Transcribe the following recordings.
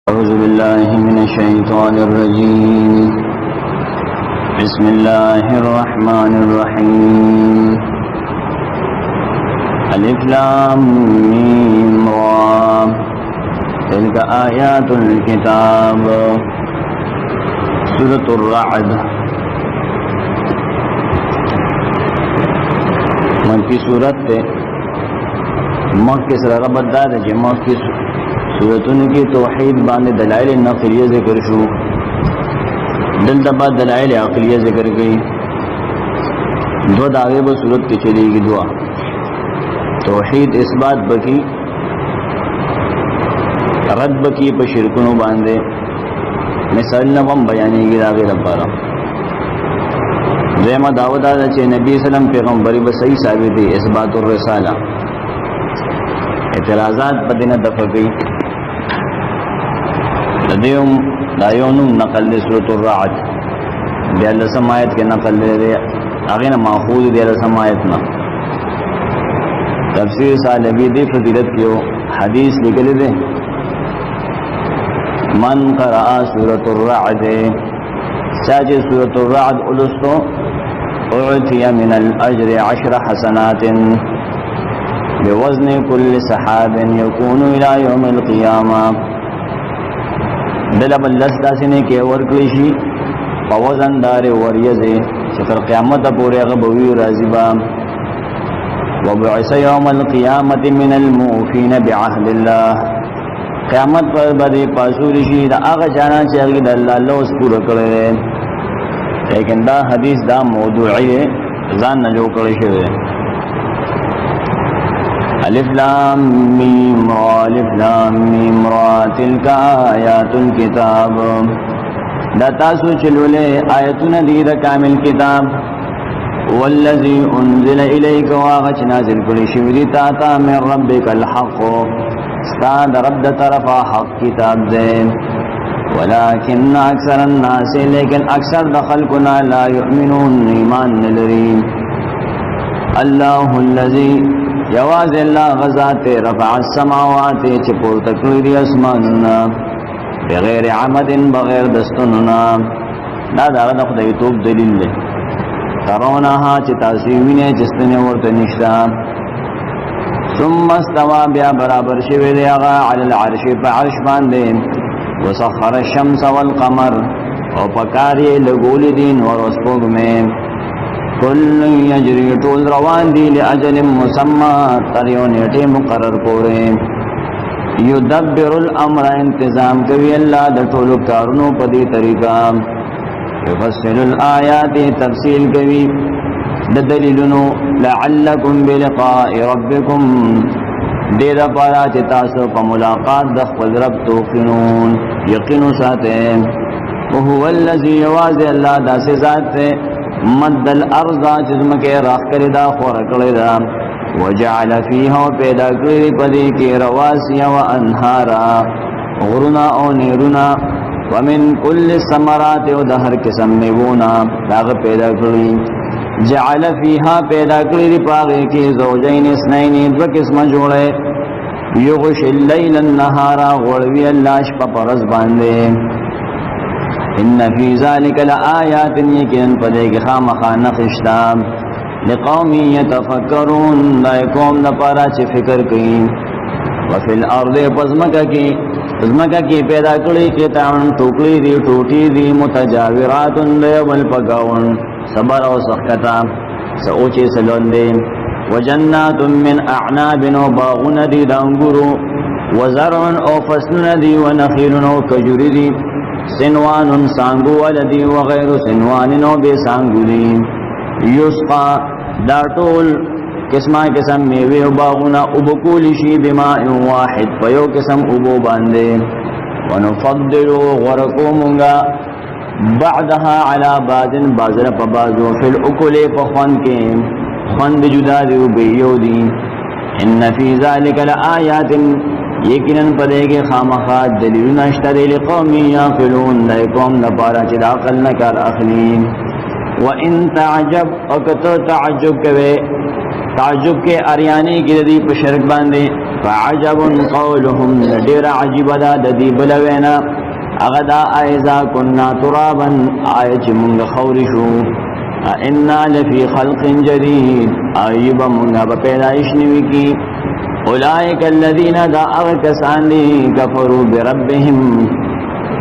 أعوذ بالله من الشيطان الرجيم. بسم الله الرحمن الرحيم. ألف لام ميم را تلك آيات الكتاب. سورة الرعد مکی سورت تے مکی سر ربط دادا جی مکی سورتون کی توحید باندې دلائل نقلیه ذکر شو، دلتا بعد دلائل عقلیه ذکر گئی. دو دعوے با صورت کی چلی گی. دعا توحید اثبات بکی، رد بکی پا شرکنو باندے، مثال نوم بیانی گی داغی ربارا. دیمہ دعوت آدھا چھے نبی صلی پیغمبری با صحیح ثابتی اثبات الرسالہ، اعتراضات پا دین دفع گئی. دیوم دایونم نقل دے سورة الرعد دیال سمایت کے نقل دے اغین ماخوذ دیال سمایتنا. تفسیر سالبی دی فضیلت کیو حدیث لکل دے من قرآ سورة الرعد ساجد سورة الرعد الستو اعطی من الاجر 10 حسنات بوزن كل سحاب يكون الى يوم القيامة. دلب اللس داسنے کے ورکلیشی پوزن دار وریزے چکر قیامت پورے غبوی رازبا. وبعث يوم القيامة من الموفين بعهد الله. قیامت پر بدے پاسولیشی دا آغا جانا چاہی دا اللہ اس پورا کرے، لیکن دا حدیث دا موضوعی ہے، زان نجو کرشے ہے. الف لام میم را الف لام میم را تلک آیات الكتاب. دا تاسو چلولے آیتون دید کامل کتاب. والذی انزل الیک واغچ نازل کلی شوری تاتا من ربک الحق استاد رب طرفا حق کتاب دے. ولكن اکثر الناس لیکن اکثر دخلکنا لا یؤمنون ایمان نلرین. اللہ الذی جواز اللہ غزات رفع السماوات چپور تکویری اسماننا بغیر عمد بغیر دستننا. دا دارد خدای توب دلیل لے ترونها چی تاسویوینے چستنے ورطنشتا. ثم استوا بیا برابر شوی دے اغا علی العرش پا عرش باندے. وسخر الشمس والقمر او پکاری لگول دین ورسپوگ میں. کل یجری طول روان دی لأجل مسمى تریونیٹی مقرر پورے. یدبر الامر انتظام کوي اللہ دا طول کارنو پدی طریقہ. یفصل الآیات تفصیل کوي دا دلیلنو لعلکم بلقاء ربکم دید پارا چتاسو پا ملاقات دخل رب توقنون یقینو ساتے. وهو الذی یواز اللہ دا سے ذات سے مد الارض جسم کے راخ کردا خور کردا. وجعل فيها پیدا کری پدی کی رواسی و انہارا غرنا او نیرنا. ومن کل الثمرات و دہر قسم میونا داغ پیدا کری. جعل فيها پیدا کری پاگی کی زوجین اثنین دو قسم جوڑے. یغش اللیل النہارا غروی اللہ شپا پرز باندے. ان فی ذالک لآیات یقین پدے کی خامخا نخشتا لقوم یتفکرون دائے قوم نپارا چی فکر کی. وفی الارض پزمکہ کی پیدا کری قطعن ٹوکلی دی ٹوٹی دی متجاورات دیول پگاون صبر و سخکتا سوچی سلون دی. وجنات من اعناب و باغن دی دانگرو وزرع او فصل دی ونخیل او کجور دی. سنوان سانگو والدی وغیر سنوان نو بے سانگو دی. یسقا دا طول قسمہ قسم میوے و باغونا ابکولشی بماء واحد پیو قسم ابو باندے. ونفضلو غرقو منگا بعدها علا بازن بازر پا بازو فی الاکل پا خوان کے خوند جدا دیو بیو دی. ان فی ذالک لآیات یقیناً پدے کے خامخات دلیلون اشتری لقومی یاقلون دے قوم نپارا چل عقل نکار اخلین. وَإِن تَعْجَبْ اکتو تعجب کے اریانی کی دی پشرک باندے فعجب قولهم ډیر عجیب دا د دې بلوینا اغدا ایزا كنا ترابا آیچ مونږ خوري شو ان لفی خلق جدید ایوب مونږ په پیدائش نیوي کی اولئک الذین دا کسان دي کفروا بربهم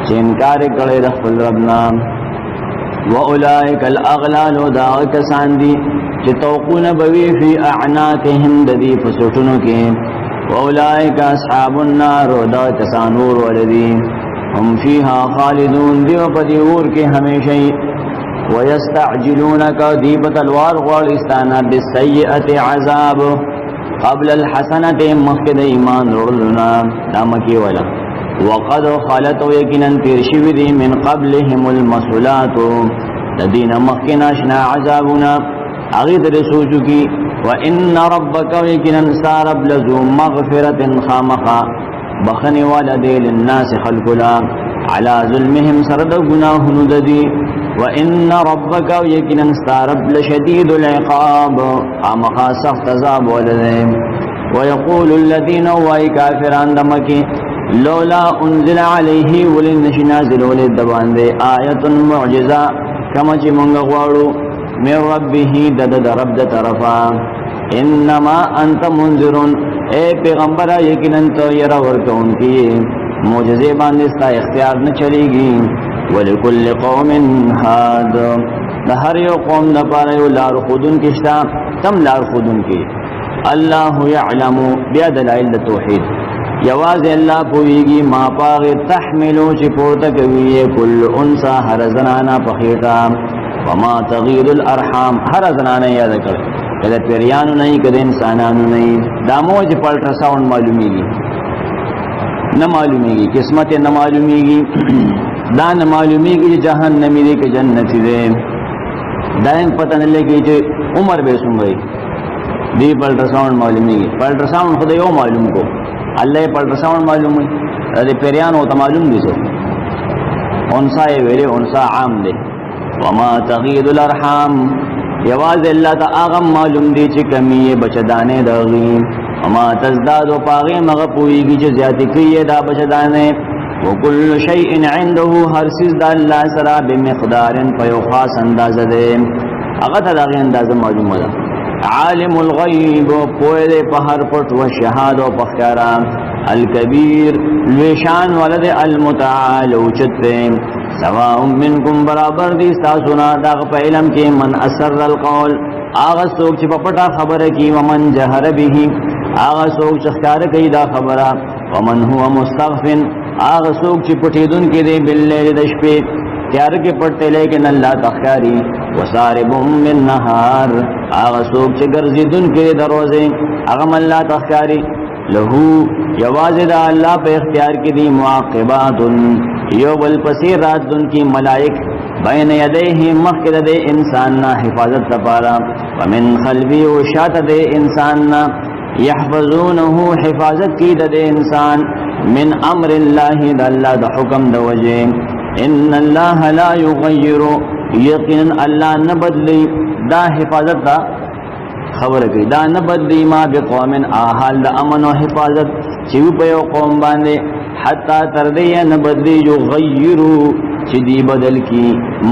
چې انکار کړي د خپل ربنا واولئک الاغلال دا کسان دي چې توقون بوي فی اعناقهم د دې فسوټونو کې واولئک اصحاب النار دا کسان اور ولدي هم فيها خالدون دیو پدیور کے ہمیشہ ويستعجلونك دیبت الوار غالستانا بالسیئت عذاب قبل الحسنت مخد ایمان رولنا نامکی ولا وقد خالت یقینا ترشوی دی من قبلهم المسولات لدین مخناشنا عذابنا اغید رسوچو کی وان ربک یقینا سارب لزو مغفرت خامخا بخنی والا دی للناس خلقلا علا ظلمهم سرد گناہن ددی وان ربک یقینا استارب لشدید العقاب خامخا سخت عذاب ولدی ويقول الذين وای کافران دمکی لولا انزل علیه ولنش نازل ولدبان دی آیت معجزہ کما چی منگ غوارو من ربه دد رب د طرفا انما انت منذرون اے پیغمبر یقینا تو یرا ورکون کی معجزے باندې ستا اختیار نه چلیږي ولکل قوم هاد د هر یو قوم لپاره یو لار خودون کښتا تم لار خودون کی الله يعلم بیا دلائل توحید یواز الله پویږي ما پاغ تحملو چې پورته کوي کل انثى هر زنانا پخېتا وما تغيض الارحام هر زنانا یاد کړ کله پیریانو نه کده انسانانو نه دامو چې پلټر ساوند معلومیږي نه معلومیږي قسمت نه معلومیږي دا نه معلومیږي جهنمی دی که جنتی دی داین پتہ نه لګي چې عمر به څومره دی پلټر ساوند معلومیږي پلټر ساوند خدای یو معلوم کو الله پلټر ساوند معلوم وي د پیریانو ته معلوم دي څو انسا ویلې انسا عام دی وما تغيض الارحام یواز اللہ تا آغم معلوم دی چی کمی بچدانے داغی وما تزداد و پاغی مغپوئی گی چی زیادی کئی دا بچدانے وکل شیئن عنده ہر سیز دا اللہ سرا بمقدار پیو خاص انداز دے اغتا داغی انداز معلوم دا عالم الغیب پوئے دے پہر پٹ و شہاد و پخکارا الکبیر لویشان ولد المتعال اوچتے سواء منکم برابر دی استاسونا داغ پا علم کی من اثر القول آغا سوک چی پپٹا خبر کی ومن جہر بھی آغا سوک چخکار کی دا خبر ومن هو مستغفن آغا سوک چی پٹیدن کی دے باللیل دشپی تیار کے پڑتے لیکن اللہ تخکاری وساربم من نهار آغا سوک چی گرزیدن کی دے دروزے اغم اللہ تخکاری لہو یواز دا اللہ پہ اختیار کی دی معاقبات یو بل پسی رات دن کی ملائک بین یدیہ مخکد دے انساننا حفاظت تپارا ومن خلفی و شات دے انساننا یحفظونہو حفاظت کی دے انسان من امر اللہ دا اللہ دا حکم دا وجہ ان اللہ لا یغیر یقینا اللہ نبدلی دا حفاظت دا خبر کی دا نبدلی ما بقوم آحال دا امن و حفاظت چیو پیو قوم باندے حتی تردی نبدلی یغیرو چی دی بدل کی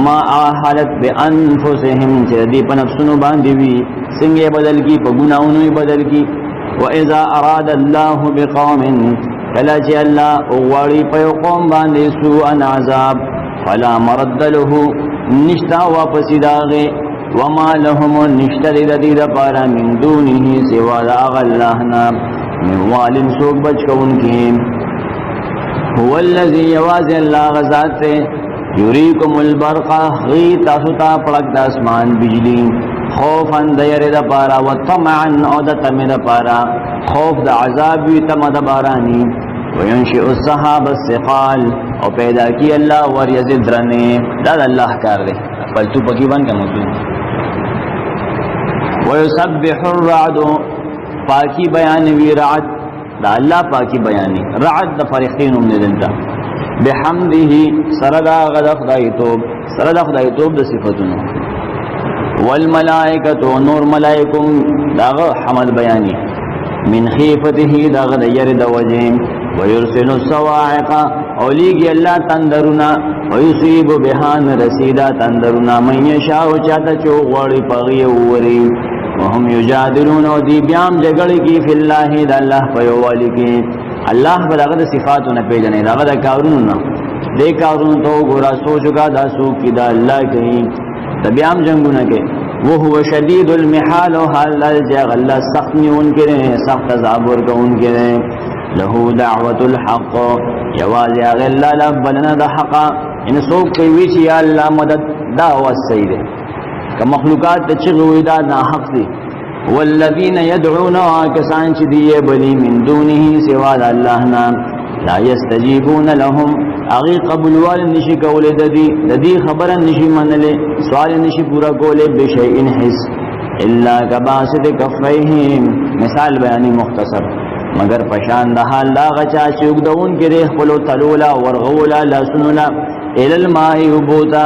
ما آحالت بے انفسهم چی دی پا نفسنو باندیوی سنگے بدل کی پا گناونوی بدل کی وَإِذَا أَرَادَ اللَّهُ بِقَوْمٍ کلا چی اللہ اغواری پیو قوم باندے سوءا عذاب فلا مرد له نشتا واپسی داغے وما لهم نشتر دید پارا من دونه سوا داغ اللہنا من والن سوک بچ کون کی هو الذي یواز اللہ غزات سے یریکم البرقا غی تاسوتا پڑک دا اسمان بجلی خوفا دیر دا پارا و طمعا او دا تم دا پارا خوف دا عذابی تم دا بارانی وینشئ الصحاب السقال او پیدا کی اللہ وریزد رنے دا اللہ کار دے پلتو پکی بن کا مطلوب ويسبح الرعد پاکی بیانوی رعد دا اللہ پاکی بیانی رعد دا فرختین امن دنتا بحمده سردا غد خدایتوب سردا خدایتوب دا صفتنو والملائکتو نور ملائکم دا حمد بیانی من خیفته دغد یرد وجیم ویرسل الصواعق اولیگی اللہ تندرنا ویصیب بحان رسیدہ تندرنا من یشاو چاہتا چو غوڑی پغی اووری وهم یجادلون و دی بیام جگڑی کی فی اللہ دا اللہ پیوالی کی اللہ پر دغد صفاتو نپیجنے دغد کاروننا دے کارون تو گورا سوچکا دا سوک کی دا اللہ کہیں تبیام جنگو نکے وہو شدید المحال و حال جاغ اللہ سخت میں ان کے رہے سخت عذابور کا ان کے رہے لہو دعوت الحق یواز آغ اللہ لبلنا دا حقا ان سوک کوئی چی یا اللہ مدد دعوت سیدے کہ مخلوقات تچغوی دا نا حق دی والذین یدعون آکسان چی دیئے بلی من دونه سوا دا اللہ نام لا يستجيبون لهم اغي قبول وال نشي کول ددی خبر نشي منله سوال نشي پورا کوله بشيء حس الا كباسط كفيهم مثال بیانی مختصر مگر پشان د حال لا غچا چوک دون کې رخ خپل تلولا ورغولا لا سنولا ال الماء يبوتا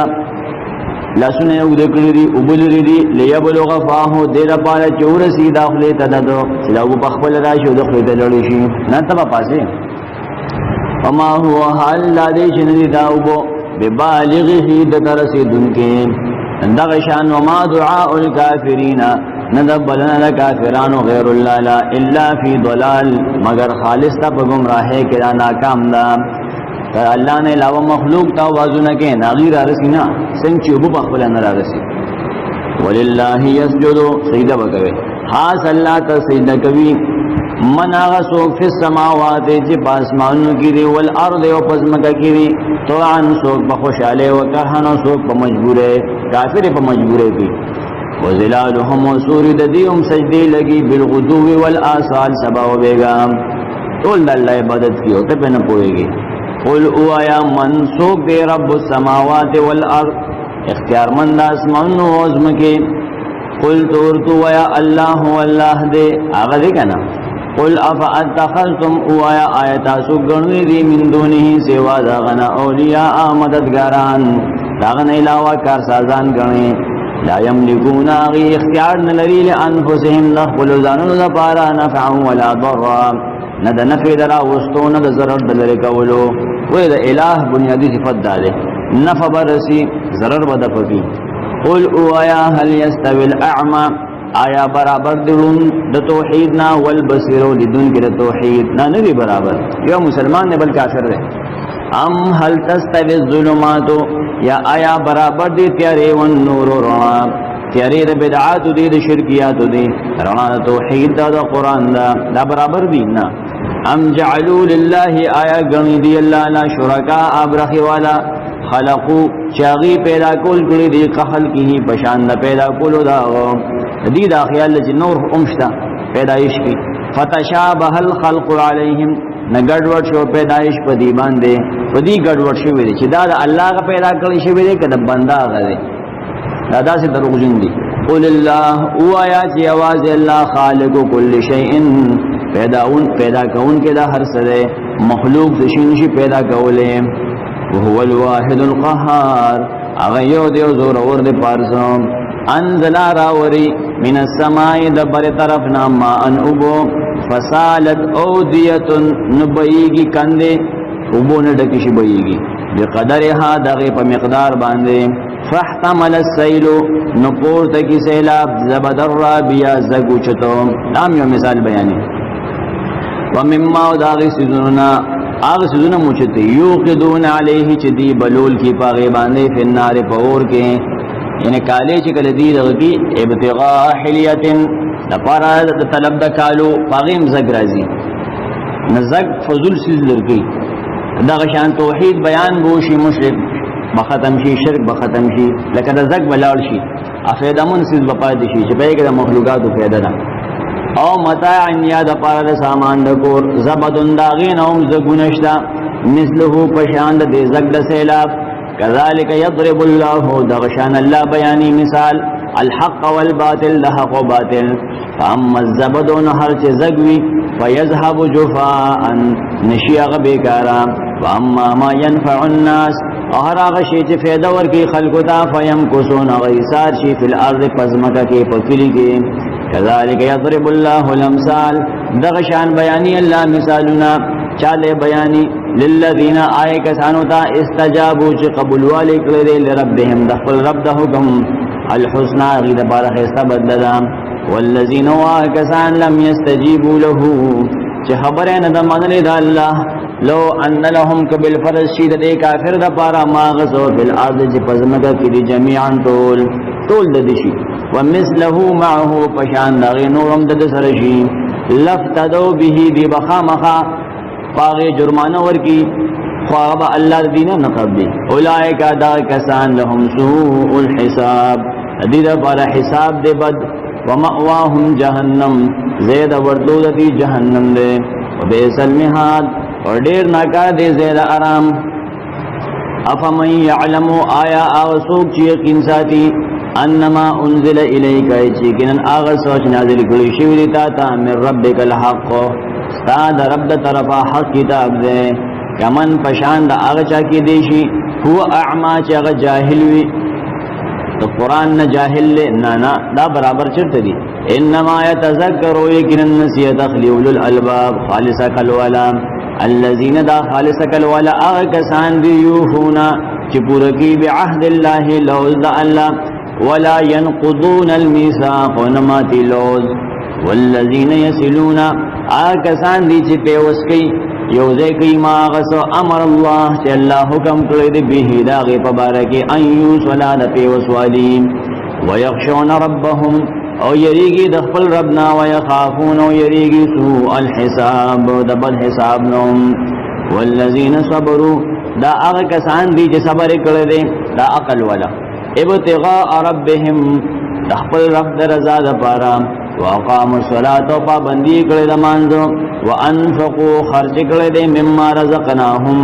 لا سن یو دکړي وبلري ليبلغ فاه دیر پال چور سي داخله تددو چې لو بخبل راشي دخله تلړي شي نه تبا پاسه وما هو حال لا دې شنری داوبو ببالغه د ترسیدن کې اندغشان وما دعاء الكافرین ندبلنا الكافرون غیر الله لا الا فی ضلال مگر خالص تا گمراهی کې ناکام دا اللہ نے علاوہ مخلوق تا وازونه کې ناغیر ارسینا څنګه چې وب خپل نه راسي ولله يسجد سجده وکوي خاص الله ته سجده کوي من آغا سوک فی السماوات جی پاسمانو کی دی والارض و پزمکا کی دی طوعا سوک بخوشالے و کرحنا سوک پا مجبورے کافر پا مجبورے کی وزلالهم و سوری ددیهم سجدی لگی بالغدو والآسال سبا و بیگام تول دا اللہ عبادت کی ہوتے پہ نپوئے گی قل او آیا من سوک دے رب السماوات والارض اختیار من دا اسمان و عظمکی قل تورتو آیا اللہ واللہ دے آغا دے کنا قل افاتخذتم اوایا آیتا سگرنی دی من دونه سوا داغنا اولیاء مددگاران داغنا علاوہ کارسازان گرنی لا یملکون آغی اختیار نلری لانفسهم نخبل زانون دا پارا نفعا ولا ضرا ند نفع درا وستو ند ضرر دلر کولو وید الہ بنیادی صفت دالے نفع برسی ضرر بدفقی قل اوایا هل يستوي الاعمى آیا برابر درون د توحید نا والبصیر لدن کې د توحید نا نه برابر یو مسلمان نه بل کافر دی ام هل تستوي الظلمات یا آیا برابر دی تیارې و نور رڼا تیارې د بدعات دی د شرکیات دی رڼا د توحید د قران دا برابر دی نه ام جعلوا لله آیا غنی دی الله لا شرکا ابرخ والا خلقو چاغي پیدا کول کړي دی قحل کی پشان نه پیدا کولو دا دی دا خیال چې نور امشتا پیدائش کی فتشابه الخلق علیہم نګډوډ شو پیدائش په دی باندې په دی ګډوډ شو ویل چې دا د الله غ پیدا کړی شوی دی کده بندا غره دا داسې دروغجن دي قل الله او آیا چې आवाज الله خالق کل شیء پیدا کون کې دا هر څه مخلوق د شین شي پیدا کوله وهو الواحد القهار هغه یو دی زور اور دی پارسوم انزل راوری من السماء دبر طرفنا ما ان ابو فسالت اودیت نبیگی کندے ابو نڈکی شی بیگی بقدرها دغی پا مقدار باندے فاحتمل السیل نپور تکی سیلاب زبدر رابیا زگو چتو نام یو مثال بیانی ومما داغی سیزننا آغی سیزننا موچتے یوقدون علیہ چدی بلول کی پاغی باندے فی النار پاور کے یعنی کالے چکل دی دغی ابتغاء حلیت لپارا طلب دا کالو پاغیم زگ رازی نزگ فضل سیز لرکی دغشان توحید بیان بوشی مشرک بختم شي شرک بختم شي لکه د زګ بلاړ شي افیدمون سیز بپاد شي چې به کې د مخلوقات پیدا ده او متاع یا د پاره د سامان د کور زبدون داغین هم زګونشتا مثله پشان د زګ د سیلاب كذلك يضرب الله دغشان الله بیانی مثال الحق والباطل الحق وباطل فاما الزبدون هر چې زګوي فيذهب جفاء نشيغ بیکارا واما ما ينفع الناس اور هغه شی چې فایده ورکی خلقو ته فیم کوسون غیسار شي فل ارض پزمکه کې پکلی کې کذالک یضرب الله الامثال دغشان بیانی اللہ مثالنا چالے بیانی للذین آئے کسانو تا استجابو چی قبول والی کردے لربهم دخل رب دا حکم الحسنى غید بارخ استبددا والذین کسان لم یستجیبو لہو چی خبرین دا منلی دا اللہ لو ان لهم کبل فرض شید دے کافر دا پارا ماغسو فی الارض چی پزمکا کلی جمیعا طول ددشی ومثله معه پشان داغی نورم دد سرشی لفتدو به دی بخامخا پاغی جرمانہ ورکی خواب اللہ دینا نقب دی اولائک دا کسان لهم سوء الحساب دید پارا حساب دے بد ومأواهم جہنم زید وردود دی جہنم دے وبئس المہاد اور دیر ناکار دے زید آرام افمن یعلمو آیا آغسوک چی یقین ساتی انما انزل الیک چیکنن آغا سوچ نازل کلی شوری تاتا من ربک الحق استاد رب دا طرفا حق کتاب دے کمن پشان دا آغا چاکی دیشی هو اعما چی آغا جاہل وی تو قرآن نا جاہل لے نانا دا برابر چرت دی انما یتذکرو یکنن نسیت اخلی اولو الالباب خالصا کلوالا الذین دا خالصا کلوالا آغا کسان دی یوفونا چی پورکی بعہد اللہ لوز دا اللہ ولا ينقضون الميثاق ونماتي لوز والذين يصلون آکسان دی چی پیوس کئی یوزے کئی ما غسو امر اللہ چی اللہ حکم کرد بیہی داغی پبارکی ان یوسولا دا پیوس والی ویخشون ربهم او یریگی دخل ربنا ویخافون او یریگی سوء الحساب دبل حساب نوم والذین صبروا دا آکسان دی چی صبر کرد دا اقل والا ابتغاء ربهم تخبل رب درزا دپارا وقام الصلاة و پابندی کرد مانزو وانفقو خرچ کرد مما رزقناهم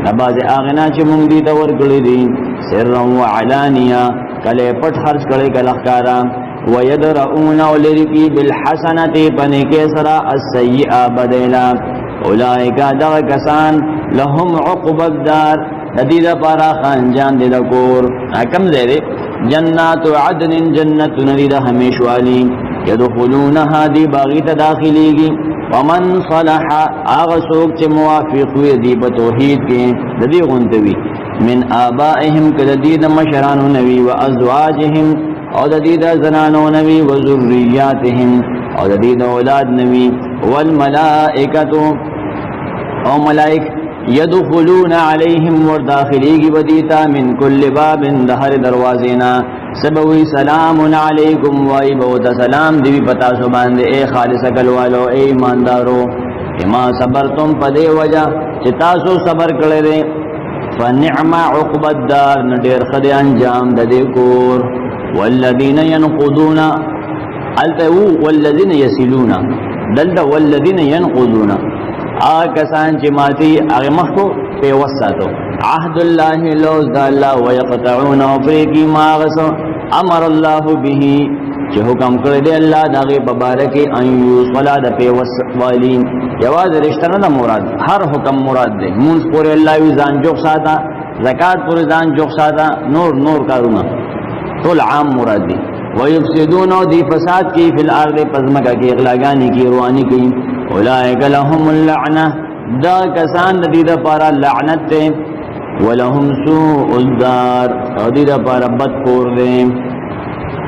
نباز آغنا چی ممدی تور کرد سرا و علانیا کلے پٹ خرچ کرد کلخکارا ویدرعون ولرکی بالحسنت پنکے سرا السیئہ بدیلا اولائکا دغ کسان لهم عقب الدار ندید پارا خانجان دید کور کم زیدے جنات عدن جنت ندید ہمیش والی یدخلونها دی باغیت داخلی گی ومن صلح آغسوک چے موافق ہوئی دی بتوحید کے ددی غنتوی من آبائهم کدید مشرانو نوی و ازواجهم او ددید زنانو نوی و ذریاتهم او ددید اولاد نوی والملائکتو او ملائک یدخلون علیہم ورداخلی کی بدیتا من کل باب دہر دروازینا سبوی سلام علیکم وائی بہت سلام دیوی پتا سبان دے اے خالص کلوالو اے ایماندارو اما صبرتم پدے وجہ چتاسو صبر کرے دے فنعم عقب الدار ندیر خد انجام دے کور والذین ینقضون التو والذین یسلون دلتا والذین ینقضون آکسان چی ماتی اغمخو پی وساتو عہد اللہ لوز دا اللہ ویقتعون و پریکی ماغسو امر اللہ بھی چی حکم کردے اللہ دا غیب بارکی انیوس ولا دا پی وسوالی جواز رشتہ نا مراد ہر حکم مراد دے منس پوری اللہ ویزان جوک ساتا زکاة پوری زان جوک ساتا نور کارونا طول عام مراد دی ویفسدون دی فساد کی فی الارض پزمکا کی اغلاگانی کی روانی کی اولئک لهم اللعنہ دا کسان دی دا پارا لعنت دے ولهم سوء الدار او دی دا پارا بدکور دے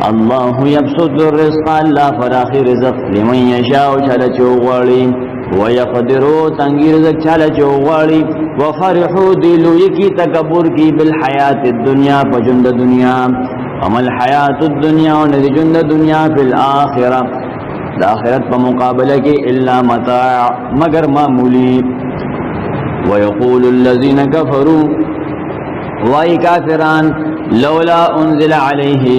اللہ یبسط الرزق اللہ فراخی رزق لمن یشاء چل چوغوالی ویقدرو تنگی رزق چل چوغوالی وفرحو دلو یکی تکبر کی بالحیات الدنیا پجند دنیا وما الحیات الدنیا ندی جند دنیا فی الآخرہ دا آخرت پا مقابلہ کی الا متاع مگر معمولی ویقول الذین کفروا وائی کافران لولا انزل علیہ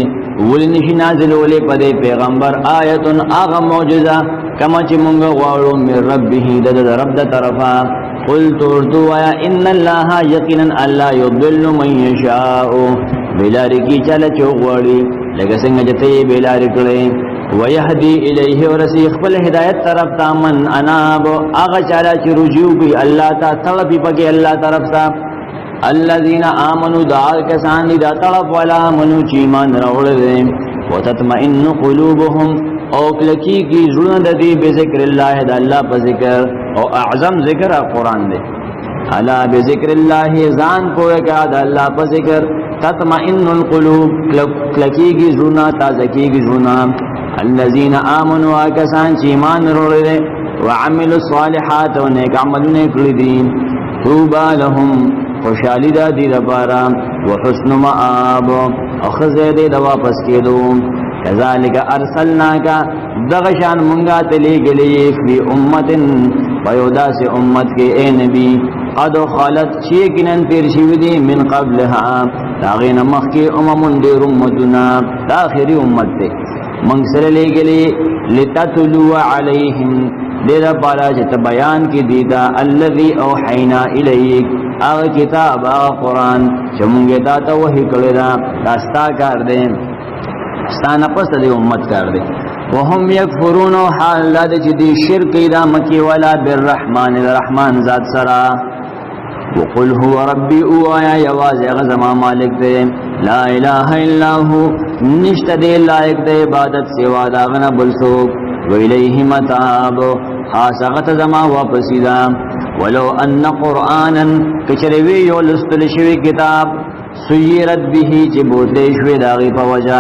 ولنشی نازل ولی پدے پیغمبر آیت آغا معجزہ کما چی منگا غوارو من ربه دد رب دا طرفا قلت اردو آیا ان اللہ یقینا اللہ یضل من یشاء بلاری کی چالا چوغواری لگا سنگ جتے بلاری کرے ویہدی الیہ ورسیخ پل ہدایت طرف تا من اناب آغا چالا چی رجوع کی اللہ تا طلبی پکی اللہ طرف تا الذین آمنوا دعا کسان دا طرف والا منو چی من روڑ دے وتطمئن قلوبهم او کلکی کی زړه د دې به ذکر الله د الله په ذکر او اعظم ذکر قرآن دی. الا بذکر الله ځان پوهه د الله په ذکر تطمئن القلوب کلکی کی زړه تازه کیږي زړه. الذين آمنوا کسان چې ایمان وروړي وعملوا الصالحات او نیک عملونه کړی دي طوبى لهم خوشالي د دې لپاره وحسن مآب او خزه دې د واپس کېدو. کذالک ارسلناک دغشان مونږه تلې غلې فی امتن ويودا سے امت کې اے نبی قد خالت چی کنن تیر شوی دی من قبلها داغین مخی اممون دیر امتنا دا آخری امت دی منگ سر لے گلی لتتلو علیہم دیر پارا جت بیان کی دیتا الذی اوحینا الیک آغا کتاب آغا قرآن چمونگتا تا وحی کردہ داستا کار دے ستانا پس دی امت کار دے وهم یکفرون حال لاد چی دی شرک دا مکی ولا بالرحمن الرحمن ذات سرا وقل هو ربی او آیا یواز غزما مالک دے لا الہ الا ہو نشت دے لائق دے عبادت سوا داغنا بلسوک ویلیہ متاب خاصغت زما واپسی دا ولو ان قرآنا کچروی یو لستلشوی کتاب سیرت به چی بودلے شوی داغی پا وجہ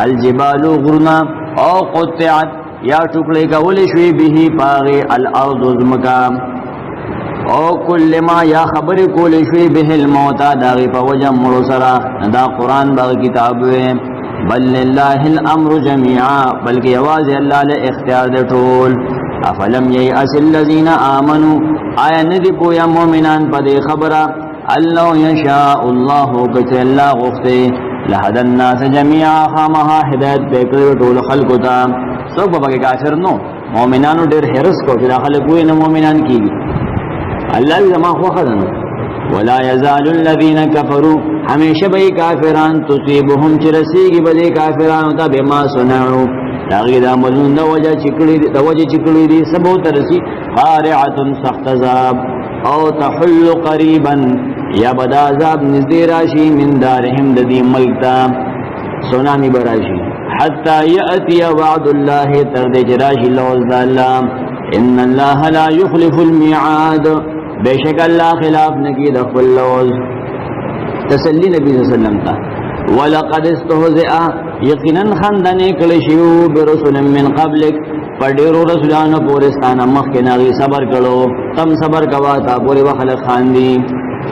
الجبالو غرنا او قطعت یا ٹکڑے کا ولی شوی به پاغی الارض زمکا او کل ما یا خبر کول شوی به الموتا داغی پا وجہ مرو سرا دا قرآن باغ کتاب ہوئے بل للہ الامر جميعا بلکہ یواز اللہ لے اختیار دے ٹول افلم ییأس الذین آمنوا آیا ندی پویا مومنان پا دے خبرہ اللہ یشاء اللہ کچھ اللہ غفتے لہد الناس جميعا خامہا ہدایت بیکر ٹول خلقتا سوک بابا کے کافر نو مومنانو دیر حرس کو چلا خلقوئی نو مومنان کی بھی اللہ بھی زمان خواہ خدنو ولا يزال الذين كفروا ہمیشہ بھئی کافران تصیبهم چرسیگی بدے کافرانو تا بما سنعو تاغید عملون دا وجہ چکڑی دی سبو ترسی قارعت سخت عذاب او تحل قریبا یا بدا عذاب نزدی راشی من دارهم ددی ملکتا سونامی براشی حتی یأتی وعد اللہ تردے جراشی لوزد اللہ ان اللہ لا یخلف المیعاد بے شک اللہ خلاف نکی دخل لوز تسلی نبی صلی اللہ علیہ وسلم تا وَلَقَدْ اسْتُهْزِئَ یقیناً خندنے کلشیو برسول من قبلک پڑیرو رسولانو پورستانا مخکناغی صبر کرو تم صبر کواتا پوری وخلق خاندی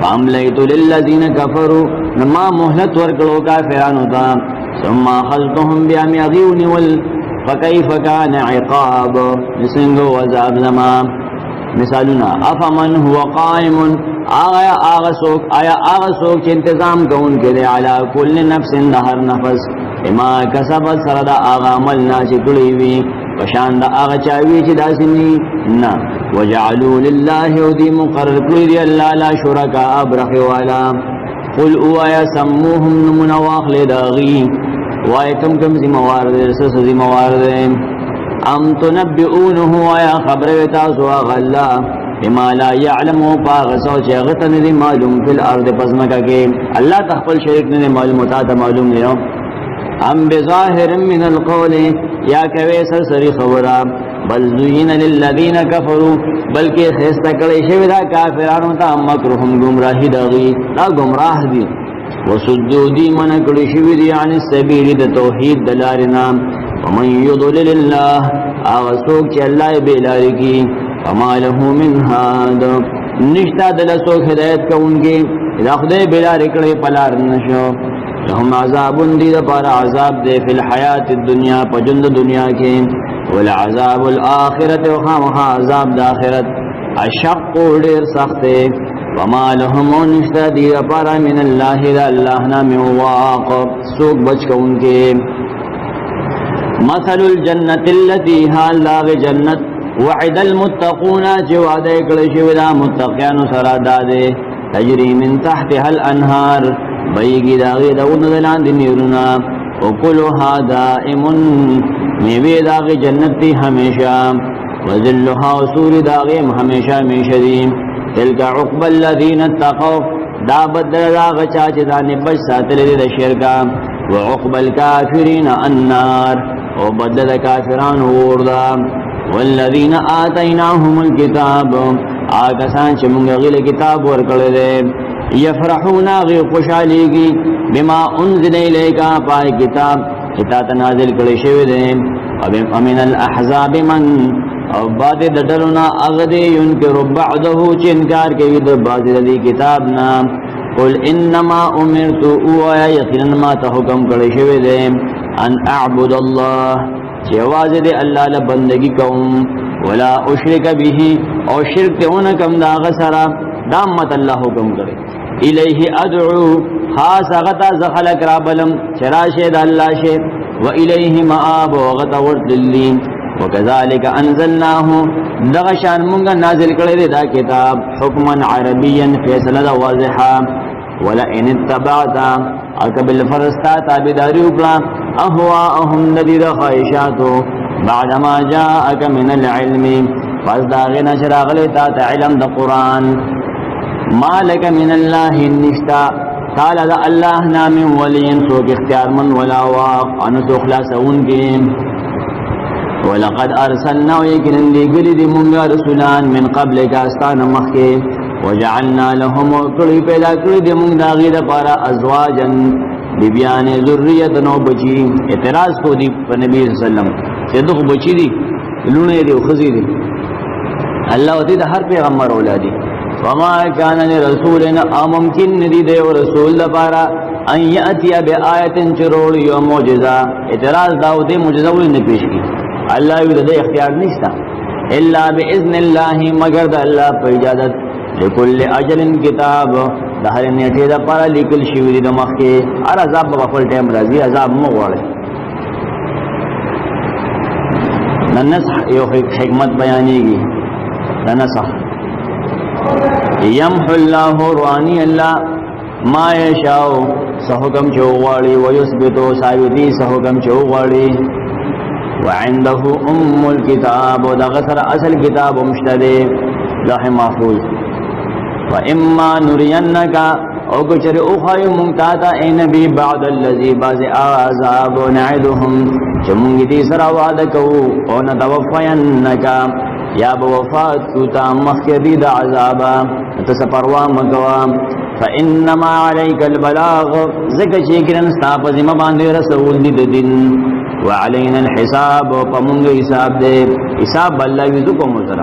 فَأَمْلَيْتُ لِلَّذِينَ كَفَرُوا نما محلت ورکلو کافرانو تا ثم أخذتهم بیامی اغیونی فَكَيْفَ كَانَ عِقَابُ نسنگو وزاب زمان مثالنا افمن هو قائم آیا آغا سوک چی انتظام کون کے دے علا کل نفس دہر نفس اما کسبت سرد آغا عملنا چی کلیوی وشاند آغا چاوی چی داسنی نا وجعلو للہ ودی مقرر کلی اللہ لا شرکا ابرخ والا قل او آیا سموهم نمون واخل داغی وائی کم زموارد سس زموارد ام تنبئونه آیا خبر تاسو غلا بما لا يعلمو پاغسو چه غتن دی معلوم فی الارض پزمکا کے اللہ تخفل شرک نے معلومتا تا معلوم لیو ام بظاہر من القول یا کوي سرسری خبره بل زین للذین کفروا بلکہ خسته کړي شوی دا کافرانو ته مکرهم گمراهی دغی دا گمراه دي وسجدوا دی من کړي شوی دی عن السبیل د توحید دلارنا ومن يضلل الله اغسوک چې الله به لاري کی وما له من هاد نشتا دل سوک ہدایت کونگی اذا خدای بلا رکڑے پلار نشو لهم عذاب دی پار عذاب دے فی الحیات الدنیا پجند دنیا کے والعذاب الآخرت وخامخا عذاب داخرت اشق دیر سختے وما لهم نشتا دی پار من اللہ دا اللہ نام واق سوک بچ کونگی مثل الجنت اللتی حال لاغ جنت وعد المتقون جواد کلشو دا متقیان سرا دادے تجری من تحتها الانہار بیگی داغی دون دلان دی نیرنا وکلها دائم میوی داغی جنت تی ہمیشہ وذلها وسور داغی ہمیشہ میشدیم تلک عقب الذین اتقوا دا بدل داغ چاچ دانی بچ ساتل دی شرکا وعقب الكافرین النار او بدل کافران وردا والذین آتیناهم الكتاب آکسان چې موږ غل کتاب ورکړل دي یفرحون غی خوشالیږي بما انزل الیک پای کتاب چې نازل کړي شوی دی او من الاحزاب من او بعد دډلنا اغدی ينکر بعضه چې انکار کوي د بعض د کتاب نام قل انما امرت او یقینا ما ته حکم کړی شوی دی ان اعبد الله چې واجب دی الله له بندگی کوم ولا اشرک به او شرک ته کم دا غسرا دامت الله حکم کړی الیه ادعو خاص غتا زخلق ربلم چراشه د الله شه و الیه مآب غتا ورتلی وكذلك انزلناه دغشان مونږه نازل کړی دا کتاب حکما عربيا فیصله واضحه ولا ان اتبعت اقبل فرستا تابعداري وکړه اهواهم ندير خواهشات بعدما جاءك من العلم فازداغنا شراغله تا علم د قران مالك من الله النشتا قال ذا الله نام ولي سوق اختیار من ولا واق ان خلاصون کې ولقد ارسلنا ويكن لغلد من رسولان من قبل كاستان مخي وجعلنا لهم كل پیدا کړی د موږ داغه لپاره ازواجا بیبیان ذریه نو بچی اعتراض کو دی په نبی صلی الله علیه وسلم چې دغه بچی دي لونه دي او خزي دي الله دې د هر پیغمبر اولادي وما كان لرسول ممکن ندی د رسول لپاره ان یاتي بآیه چرول یو معجزه اعتراض داو دې معجزه ولې پیش کی الله یو د اختیار نشتا الا باذن الله مگر د الله په اجازه لكل اجل کتاب د هر نیټه د پر لیکل شوی د مخکې ار عذاب په خپل ټیم راځي عذاب مو غواړي ننصح یو حکمت بیانېږي ننصح یمحو الله رواني الله ما یشاء سحکم چوغواړي ويثبتو ثابتي سحکم چوغواړي وعنده الكتاب ودغسر اصل كتاب مشتدي لوح محفوظ واما نرينك او کچر اخای منتاتا اے نبی بعد الذي باز عذاب نعدهم چمونگی دی سر وعدکو او نتوفینک یا بوفات کتا مخیدی دا عذابا تسپروا مکوا فانما عليك البلاغ ذکر چیکرن ستاپ زم باندې رسول دی دین وعلينا الحساب وقمونگ حساب دے حساب اللہ ویزو کو مزرا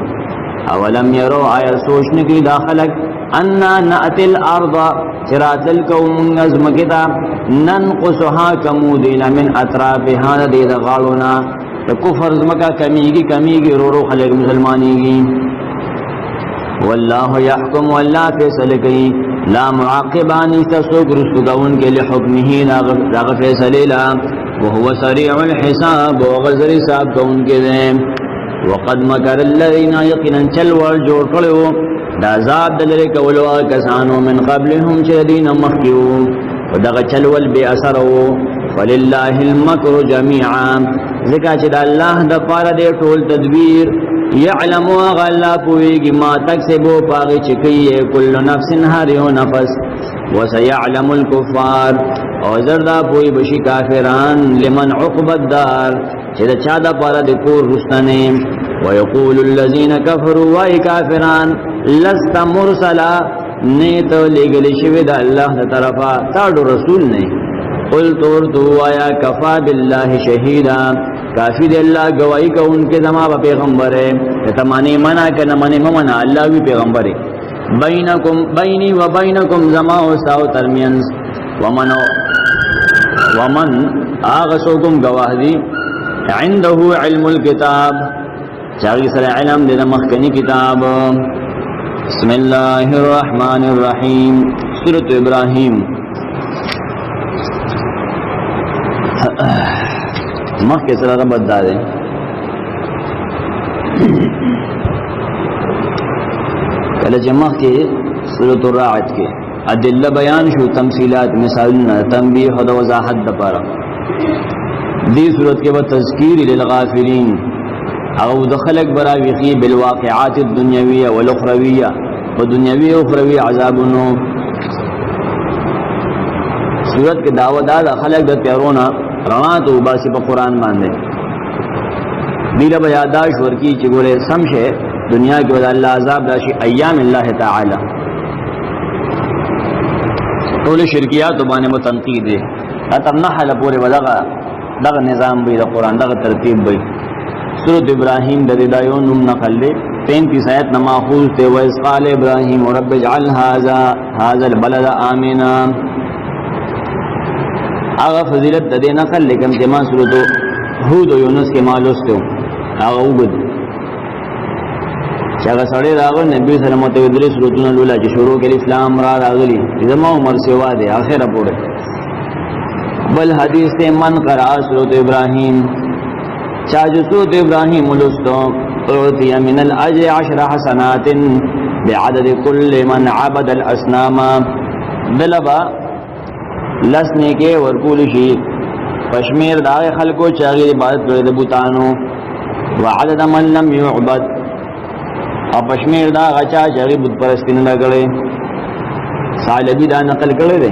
اولم یرو آیا سوچنے کی داخلک انا نأتی الارض چراتل کون ازمکتا ننقصها کمودینا من اطرافها دید غالونا کفر ازمکا کمیگی رو رو خلق مسلمانیگی واللہ یحکم واللہ فیصل کی لا معاقبانی تسوک رسکون کے لحکمہی لاغ فیصلیلا وهو سريع الحساب وغزر حساب کون کے دیں وقد مکر الذین یقینا چلور جوړ کړو دا عذاب دلری کولو کسانو من قبلهم چدین مخیو ودغه چلول بی اثر ولله المکر جميعا ذکا چې د الله د پاره دی ټول تدبیر يعلم غلا پویږي ما تکسبو پاغه چکی کل نفس هر یو نفس وسيعلم الكفار او زردا پوی بشی کافران لمن عقب الدار چې دا چا د پاره د کور رستنه ويقول الذين كفروا واي كافران لست مرسلا نیت لګل شوی د الله تر طرفا تاړو رسول نه قل تو وایا کفا بالله شهیدا کافی دی الله گواہی کوونکې زما پیغمبر ہے تمانی منا کنه منی منا الله وی پیغمبر بینکم بینی و بینکم زما او ساو ترمینز ومن آغسوکم گواہ دی عنده علم الكتاب چاگی سر علم دی مخکنی کتاب بسم اللہ الرحمن الرحیم سورة ابراہیم مخ کے سر ربط دادے کلچ مخ کے سورة الراعت کے ادلہ بیان شو تمثیلات مثالنا تنبیح و وضاحت دپارا دی صورت کے بعد تذکیر للغافلین او دخلق براویخی بالواقعات الدنیاویہ والاخرویہ و دنیاوی و اخروی عذابنو صورت کے دعوت دادا خلق دا تیرونا رناتو باسی پا قرآن باندے دیل بیاداش ورکی چی گولے سمشے دنیا کی ودا اللہ عذاب داشی ایام اللہ تعالی طول شرکیات بانے متنقید ہے اتر نحل پورے دغ نظام بی دا قرآن دغ ترتیب بی سورة ابراہیم دا دایون نم نقل لے 35 آیت نماخوز تے وَإِذْ قَالَ إِبْرَاهِيمُ رَبِّ اجْعَلْ هَذَا الْبَلَدَ آمِنًا آغا فضیلت دا دے نقل لکم تیما سورة حود و یونس کے مالوستو آغا اوگد چاگا سڑے راغر نبی صلی اللہ علیہ وسلم سورتون اللہ چی شروع کے اسلام را راغلی ازما عمر سوا دے آخر پورے بل حدیث تے من قرآ سورة ابراہیم چاجو سورة ابراہیم ملستو اعطی من الاجر 10 حسنات بعدد كل من عبد الاسنام دلبا لسنے کے ورکول شی پشمیر داغ خلقو چاگی عبادت کرد بوتانو وعدد من لم يعبد اور پشمیر دا غچا چاگی بود پرستین لگلے سالبی دا نقل کرے دے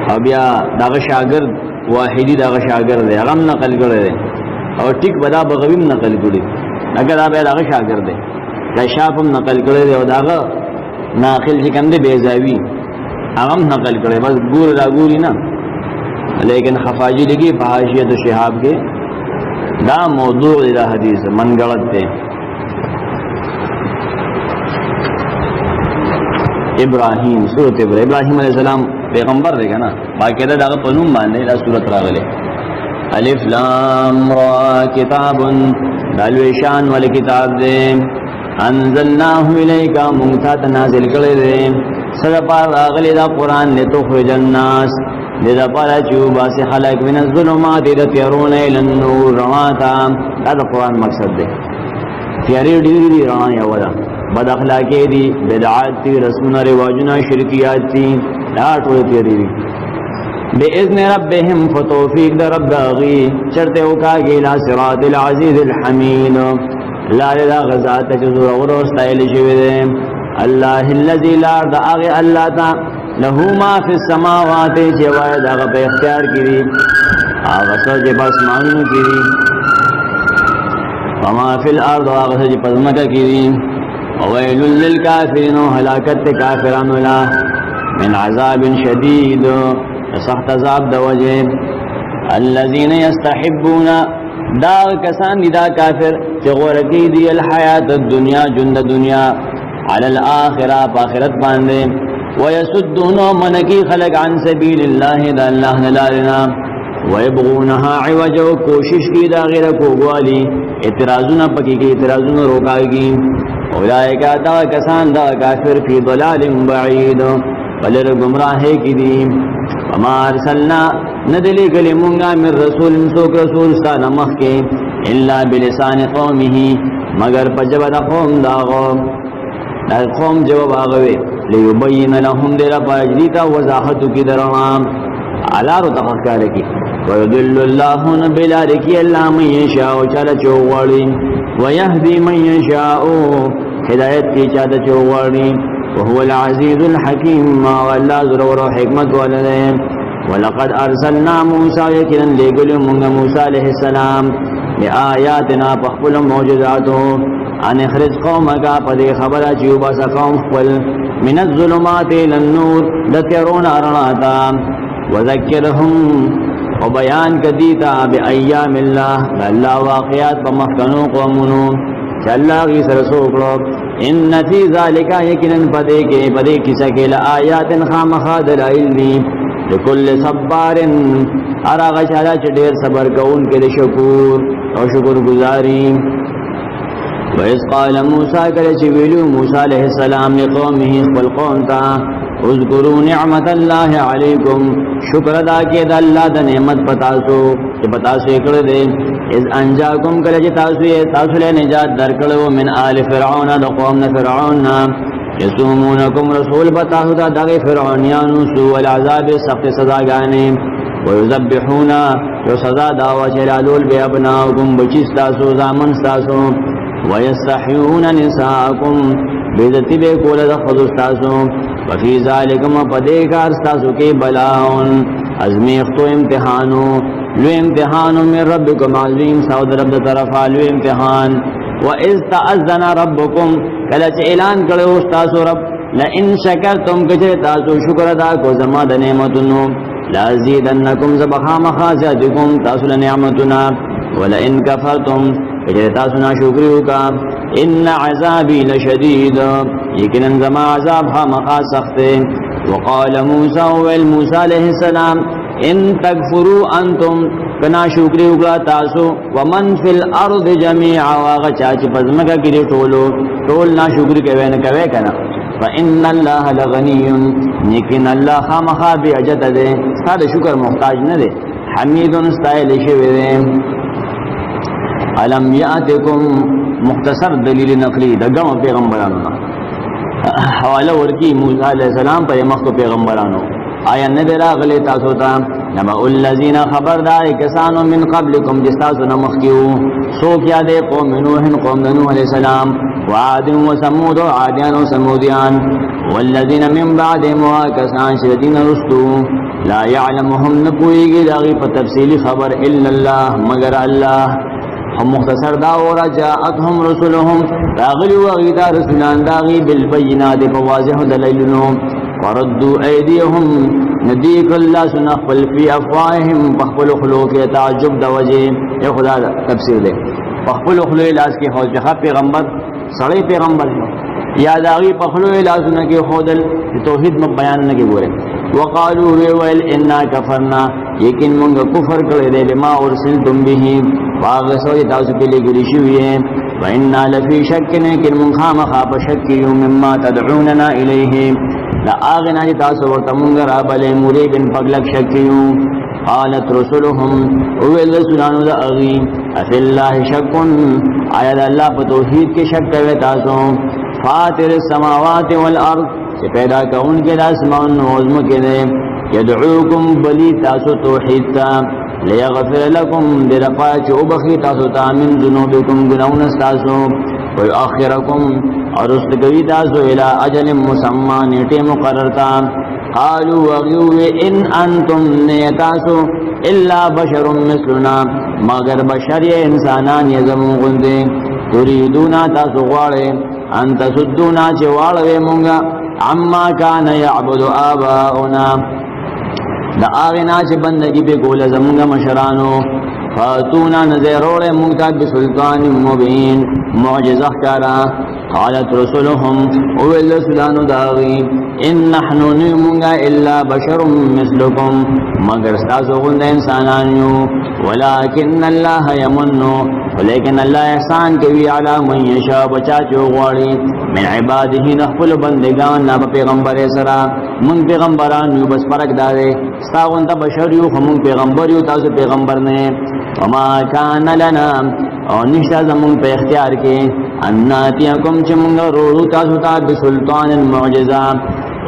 اور بیا داغ شاگرد واحدی داغ شاگرد دے غم نقل کرے دے اور ٹک بدا بغویم نقل کرے اگر دا بیا داغ شاگرد دے کشافم نقل کرے دے اور داغ ناخل چکم دے بیزاوی اغم نقل کرے بس گور دا گوری نا لیکن خفاجی لگی فحاشیت شہاب کے دا موضوع دا حدیث من گلت تے ابراہیم سورت ابراہیم علیہ السلام پیغمبر دے گا نا باقی دا داغا پنوم باندے دا سورت راغلے الف لام را کتاب دالویشان والی کتاب دے انزلناہو الیکا منگتات نازل کرے دے صدپا راغلی دا قرآن لتخرج الناس دا پارا چوبا سے خلق من الظلمات دا تیرون النور رواتا دا قرآن مقصد دے تیاری دیری روانا یا ودا بد اخلاقی دی بدعات تی رسمنا رواجنا شرکیات تی لاٹوئی تیری دی بے اذن ربهم فتوفیق دا رب داغی چرتے اکاگی لا صراط العزیز الحمید لا لدى غزات جزور ورستائل شوئے اللہ اللذی لار دا آغی اللہ تا لہو ما فی السماوات چوائے دا غب اختیار کری آغا سر جب اسمانو کری وما فی الارض آغا سر جب ازمکا کری وویل للکافرین حلاکت کافران لا من عذاب شدید سخت عذاب دا وجہ الذین یستحبون دا کسان دی دا کافر چغورکی دی الحیات الدنیا جند دنیا علی الآخرہ پاخرت باندے ویسدون منکی خلق عن سبیل اللہ دا اللہ نلالنا ویبغونها عوجہ کوشش کی دا غیر کوگوالی اعتراضون پکی کی اعتراضون روکاگی اولائکا دا کسان دا کافر فی ضلال بعید فلر گمراہے کی دی وما ارسلنا ندلی گلی منگا من رسول سوک رسول سان مخ کے الا بلسان قومه مگر پجبت قوم داغو دا قوم جواب آغوے لیبین لهم دیر پاجلیتا وضاحتو کی درمام علارو تخکارکی ویدل اللہ نبلارکی اللہ من یشاء چالا چوغوڑی ویہدی من یشاء ہدایت کی چاہتا چوغوڑی وهو العزیز الحکیم واللہ ضرور و حکمت والدین ولقد ارسلنا موسیٰ یکنن لگل منگ موسیٰ علیہ السلام لآیاتنا پخبل موجزاتو ان اخرج قومکا پدی خبرہ چیوبا سا قوم خبل من الظلمات للنور دتیرون ارناتا وذکرهم و بیان کدیتا بی ایام اللہ اللہ واقعات بمخکنو قومنو کہ اللہ کی سرسوکلو ان فی ذالکا یکنن پدے کسکی لآیات خامخاد العلمی لکل صبار اراغ چالا چدیر صبر کون کے شکور اور شکر گزاری وَإِذْ قَالَ مُوسَى كَلَّ ویلو موسیٰ علیہ السلام لقومه والقوم تا اذکروا نعمت اللہ علیکم شکر ادا کے دا اللہ دا نعمت پتاسو کہ پتاسو اکڑ دے اذ انجاکم کل تاسو لے نجات درکڑو من آل فرعون دا قوم فرعون یسومونکم رسول پتاسو دا دغی فرعونیانو سوء العذاب سخت سزا گانے ویذبحون جو سزا دعوی چلالول بے ابناؤکم بچیستاسو زامنستاسو ویستحیون نساءکم بیدتی بے کول دخض استاسو وفی ذالکم پدیکار استاسو کی بلاؤن ازمیختو امتحانو لو امتحان من ربکم عظیم سعود رب طرفا لو امتحان وَإِذْ تَأَذَّنَ رَبُّكُمْ کلچ اعلان کرو استاسو رب لئن شکرتم کچر تاسو شکر ادا کو زما د نعمتونو لازیدنکم زبخا مخازاتکم تاسو لنعمتنا ولئن کفرتم کچر تاسو ناشکری وکا ان عذابی لشدید یقینا زما عذاب ها مخا سخت وقال موسی والموسی علیہ السلام ان تکفروا انتم کنا شکری وکړه تاسو ومن فی الارض جميعا واغه چاچ پزماګه کې ټول نا شکر کوي نه کوي کنه فان الله لغنی لیکن الله خامخا بیعجت ده ستاسو شکر محتاج نه ده حمید استایل شوی ده علم یاتکم مختصر دلیل نقلی دغه پیغمبرانو حواله ورکی موسی علیہ السلام پر مخکو پیغمبرانو آیا ندر اغلی تاسو تا نبا الذین خبردار کسانو من قبلکم جستاسو نمخکیو سوک یادے قوم نوح قوم نوح علیہ السلام وعاد و سمود و عادیان و سمودیان والذین من بعد مواکسان شدین رستو لا یعلمهم نپوئیگی داغی پا تفصیلی خبر الا اللہ مگر اللہ هم مختصر داو رجاءتهم رسولهم داغلی وغیدہ رسولان داغی بالبینات فواضح دلیلنو وردوا ایدیهم ندیک اللہ سنخفل فی افواہم بخبل خلوق تعجب دوجے یہ خدا تفسیر دے بخبل خلوق علاج کی خوض بخب پیغمبر سڑی پیغمبر یا داغی بخلو علاج نکی خودل توحید میں بیان نکی بورے وقالوا ویل انا کفرنا یقین منگا کفر کرے دے لما ارسلتم بھی واغسو تاسو پلی گلی شوئے وإنا لفی شک لیکن من خام خواب شکیو مما تدعوننا الیہ لآغنا جی تاسو ورطمونگا رابلے مریبن پگلک شکیو قالت رسولهم اویل رسولانو دا اغی افی اللہ شکن آیت اللہ پا توحید کے شک کرے تاسو فاتر السماوات والارض سے پیدا کون کے داسمان نوزم کے دے یدعوکم بلی تاسو توحید تا لیغفر لکم درقا چوبخی تاسو تا من ذنوبکم گناون استاسو ویؤخرکم اور استقوی تاسو الى اجل مسمان نیٹے مقررتا قالوا وغیو ان انتم نیتاسو الا بشر مثلنا مگر بشر انسانان یزمون غندے تریدونا تاسو غوارے ان تسدونا چوالوے مونگا عما کان یعبد آباؤنا دا آغنا چه بندگی پہ گول زمونگا مشرانو فاتونا نظیرور مونگتا بسلطان مبین معجزہ کارا قالت رسولهم اویل رسولانو داغی ان نحنو نیمونگا الا بشر مثلکم مگر ستاسو غند انسانانیو ولیکن اللہ یمنو ولیکن اللہ احسان کبھی علا من یشا بچا چوغواری من عباده نخفل بندگان نابا پیغمبر سرا من پیغمبرانیو بس فرق دارے ستاغن تا بشریو خمون پیغمبریو تاسو پیغمبر نے وما کان لنا اور نشتا زمون پہ اختیار کے اناتیکم چمونگا روحو تاسو تا بسلطان المعجزہ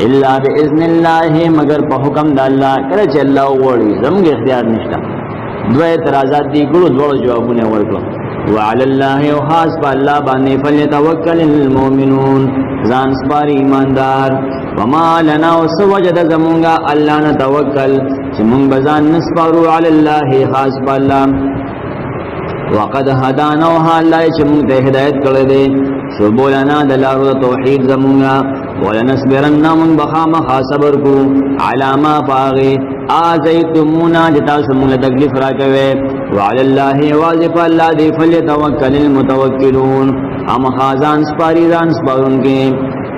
الا باذن اللہ مگر پا حکم دا اللہ کرچ اللہ وڑی زمونگ اختیار نشتا دو اعتراضات دی گلو دوڑ جوابونے ورکو وعلى الله وخاص بالله باندې فليتوكل المؤمنون ځان سپاری ایماندار وما لنا وسوجد زمونگا الله نتوکل چې مونږ بزان نسپارو علی الله خاص بالله وقد هدانا الله چې مونږ ته هدایت کړی دی سبولنا دلارو توحید زمونگا ولنصبرن من بخامخ صبر کو علامہ پاغی آزیتمونا جتا سمون تکلیف راکوے وعلى الله واضف اللہ دی فلیتوکل المتوکلون ام خازان سپاریدان سپارون کے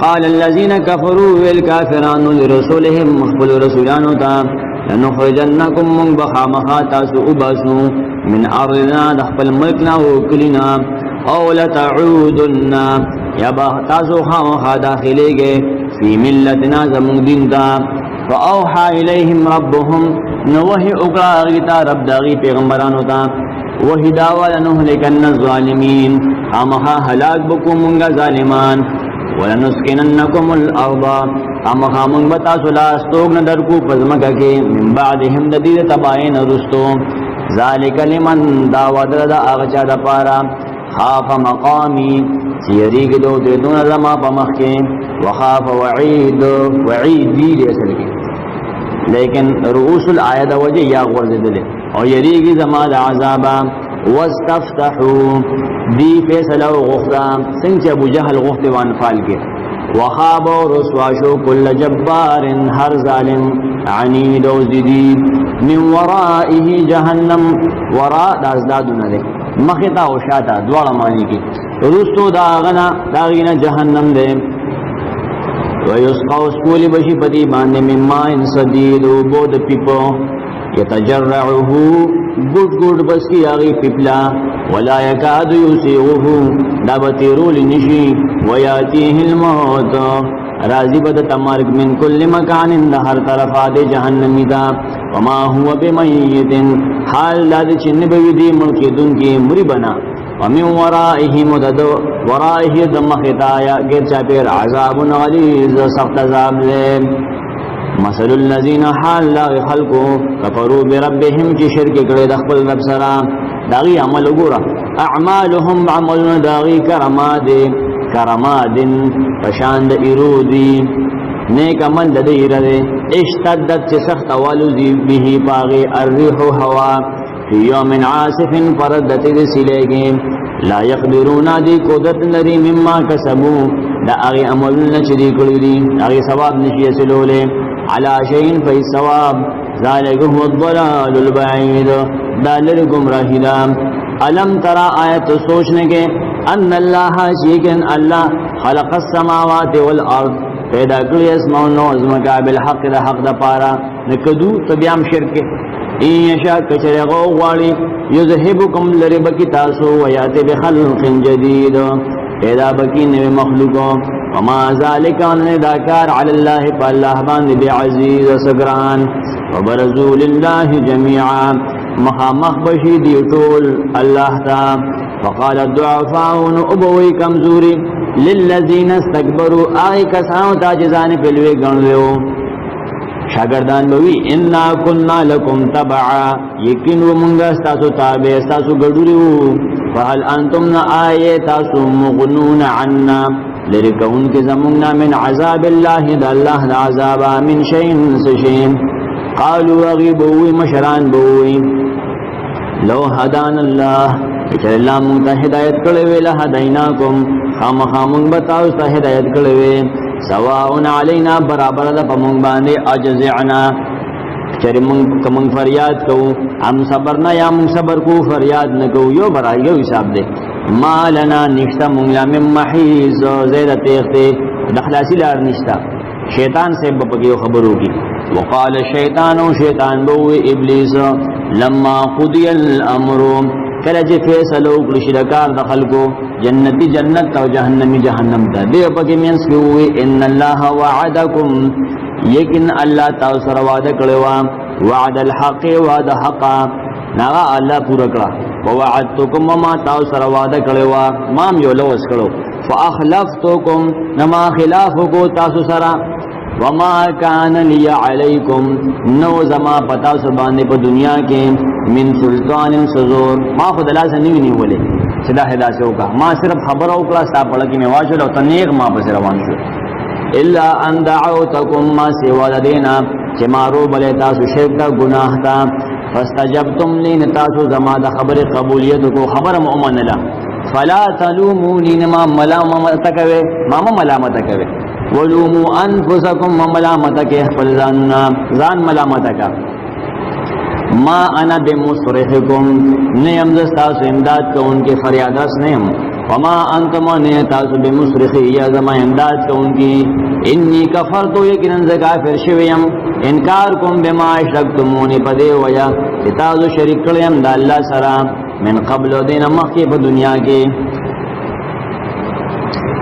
قال الذين كفروا والكافرون لرسولهم مخبل رسولانو تا لنخرجنكم من بخامخ تاسو اباسو من ارضنا دخل ملکنا وکلنا او لتعودن یا با تاسو خامخ داخلے گے فی ملتنا زمون دین تا فاوحى الیہم ربهم نوحی اقرا غیتا رب داغی پیغمبرانو تا وحی داوال نهلکن الظالمین خامخا حلاک بکو منگا ظالمان ولنسکننکم الارض خامخا منگ بتاسو لاستوگ ندرکو پزمکا کے من بعدهم ددید تبائن رستو ذالک لمن داود دا آغچا دا پارا خاف مقامی سیریگ دو دیدون زما پا مخی وخاف وعید وعید دید اصل کی لیکن رؤوس الآیه د وجه یا غورځېدلې او یریږي زما د عذابا واستفتحوا دی فیصله غفتا څنګه ابو جهل غفت وانفال کې وخاب رسواشو کل جبار هر ظالم عنید او زدی من ورائه جهنم وراء د ازدادونه ده مختا او شاته دواړه معنی کې رستو داغنا داغینا جهنم ده ويسقوا سکول بشی پدی باندې مما ان صدید بود پیپو یتجرعه گوٹ گوٹ بس کی آغی پیپلا ولا یکاد یسیغه دابتیرول نشی ویاتیه الموت راضی بدت مرگ من کل مکان دہر طرفات جہنمی دا وما هو بمیت حال داد چن بیدی ملکی دن کی مری بنا ومن ورائه مدد ورائه دم خطایا گرچا پیر عذاب غلیظ سخت عذاب لے مثل الذین حال لاغ خلقو کفروا بربهم چی شرک کرے دخبل رب سرا داغی عمل گورا اعمالهم عملنا داغی کرماد پشاند ارودی نیک عمل ددیر دے اشتدت چی سخت والوزی به پاغی الریح ہوا فی یوم عاصف پردت دسلے لا یقدرون دی قدرت لري مما کسبوا دا اغي عملنا چی دی کلی دی اغی ثواب نشی سلولے على شيء في الثواب ذلك هو الضلال البعيد دالر گمراہی دا علم ترى آیت سوچنے کے ان اللہ شیکن اللہ خلق السماوات والارض پیدا کری اسماؤن نوزمکا بالحق دا حق دا پارا نکدو تبیام شرک این یشا کچر غوغوالی یذہبکم لربکی تاسو ویاتی بخلق جدید پیدا بکی نوی مخلوقوں وما ذالک ان داکار علی اللہ پا اللہ باند بعزیز سگران وبرزو للہ جمیعا مخامخ بشیدی طول اللہ تا فقال الدعفاؤن ابوی کمزوری للذین استکبروا آئی کساؤں تاجزان پلوی گنلو شاگردان بوی انا کننا لکم تبعا یقین و منگا استاسو تابع استاسو گڑوریو فهل انتم نا آئے تاسو مغنون عنا لرکون کے زموننا من عذاب اللہ دا اللہ دا عذابا من شئین سشین قالوا اغیبوی مشران بوی لو هدان اللہ اچھر اللہ منگتا ہدایت کروے لہدیناکم خام خامنگ بتاوستا ہدایت کروے سواؤن علینا برابر دا پمونگ باندے اجزعنا چری منگ فریاد کو ہم صبرنا یا منگ صبر کو فریاد نکو یو برائی یو حساب دے ما لنا نشتا منگلا من محیز زیدہ تیختے دخلاسی لار نشتا شیطان سے بپکیو خبرو کی وقال شیطانو شیطان بوئی ابلیس لما قضی الامرو کلچ فیصلو کلشدکار دخل کو جنتی جنت و جہنمی جہنم تا دے پکی منس کی ہوئی ان اللہ وعدکم یکن اللہ تاؤسر وعد کڑوا وعد الحق وعد حقا ناغا اللہ پورا کڑا ووعدتکم وما تاؤسر وعد کڑوا مام یو لوز کڑو فاخلفتکم نما خلافکو تاسو سرا وما کان لی علیکم نو زما پتا سبانے پا دنیا کے من سلطان سزور ما خود اللہ سے نہیں بولے سدا ہدا سے ہوگا ما صرف خبر اوکلا ستا پڑا کہ میں واجل اور تنیق ما پس روان شو الا ان دعوتکم ما سوا دینا چه مارو بلے تاسو شرک دا گناہ تا فاستجبتم لین تاسو زما دا خبر قبولیت کو خبر مؤمن لا فلا تلومونی ما ملامتکوے ما ملامتکوے ولومو انفسکم ملامتک احفل زان ملامتکا ما انا بمصرخکم نیم دستاسو امداد کا ان کے فریاد رس نیم وما انتم نیتاسو بمصرخی یا زما امداد کا ان کی انی کفرتو یکنن زکافر شویم انکار کم بما اشرکتمونی پدے ویا تتازو شرک کلیم دا اللہ سرا من قبل دین مخی پا دنیا کے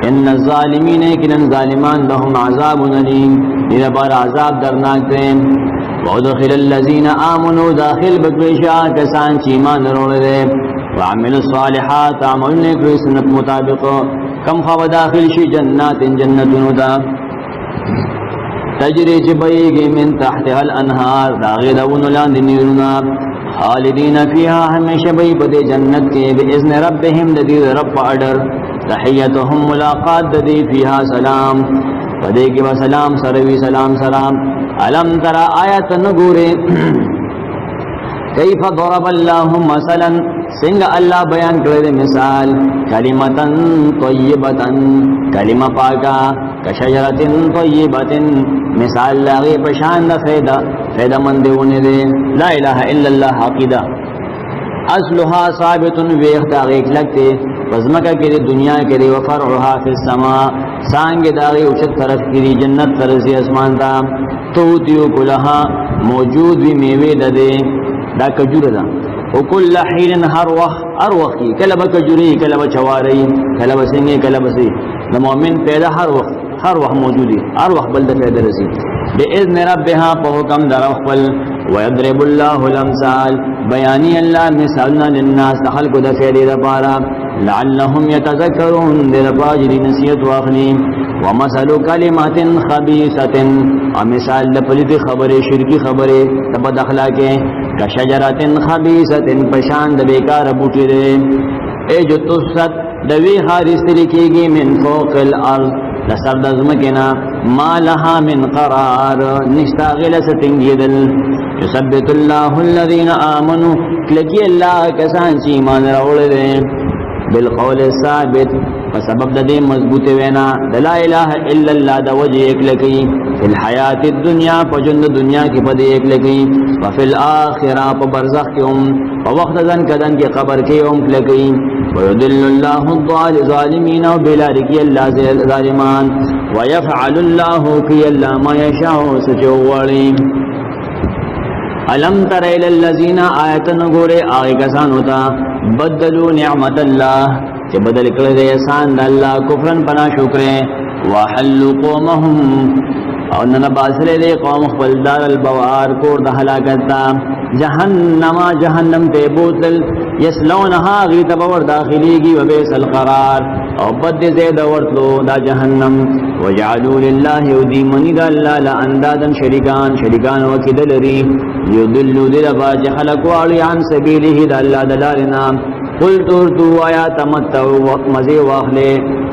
ان الظالمین یکنن ظالمان لهم عذاب علیم دیدہ بار عذاب درناک دیں وادخل الذین آمنوا داخل بکویشا کسان چیمان روڑ دے وعمل الصالحات عمل نکوی سنت مطابق کم خواب داخل شی جنات جنتنو دا تجری چبئیگی من تحتها الانہار داغی دون لاند نیرنا خالدین فیہا ہمیشہ بئی بدے جنت کے بإذن ربهم ددید رب اڈر تحیتهم ملاقات ددی فیہا سلام بدے کی سلام سروی سلام سلام علم ترى آیت نگورے کیف ضرب اللہ مثلا سنگ اللہ بیان کرے مثال کلمتن طیبتن کلمہ پاکا کشجرتن طیبتن مثال لاغی پشاند فیدہ مندیونے دے لا الہ الا اللہ عقیدہ اصلها ثابت ویخت آغیق لگتے پزمکہ کری دنیا کری وفرعها فی السماء سانگ داغی اچت طرف کری جنت طرسی اسمان تا توتیو کلہا موجود بھی میوے دے دا کجور دا وکل حین ہر وقت کی کلب کجوری کلب چواری کلب سنگی کلب سی دا مومن پیدا ہر وقت موجودی ہر وقت بلد پیدا رسی بإذن ربها پہکم در اخفل ویضرب اللہ الامثال بیانی اللہ مثالنا للناس تخلق دفعلی دپارا لعلهم يتذکرون در پاجری نسیت واخلی ومثل کلمات خبیثت ومثال لپلیت خبر شرکی خبر تبد اخلاقے کشجرات خبیثت پشاند بیکار بوٹی دے اے جو تصد دوی خارست لکیگی من فوق الارض لسر دزمکنا ما لها من قرار نشتاغل ستنگیدل یثبت اللہ الذین آمنوا کلکی اللہ کسان چی ایمان روڑ دے بالقول ثابت فسبب دے مضبوط وینا لا الہ الا اللہ دا وجہ ایک لکی فی الحیات الدنیا پجند دنیا کی پدے ایک لکی وفی الآخرہ پا برزخ کی ووقت ذن کدن کی قبر کی لکی ويضل الله الظالمين وبلا ركي الله ظالمان ويفعل الله في الله ما يشاء سجواري ألم تر إلى الذين آياتنا غوري آغي كسان ہوتا بدلوا نعمت الله کہ بدل کر دے احسان اللہ کفرن پنا شکرے وحلوا قومهم اور نہ باسرے دے قوم خپلدار البوار کور د ہلاکتا جہنم تے بوتل یسلونها غیت بور داخلی گی وبئس القرار او بد زید ورتلو دا جہنم وجعلوا لله یدیمنی دا اللہ لاندادا شریکان وکدلری یدلو دل باج خلق والی عن سبیله دا اللہ دلالنا قل تو آیا تمتعو مزی واخلے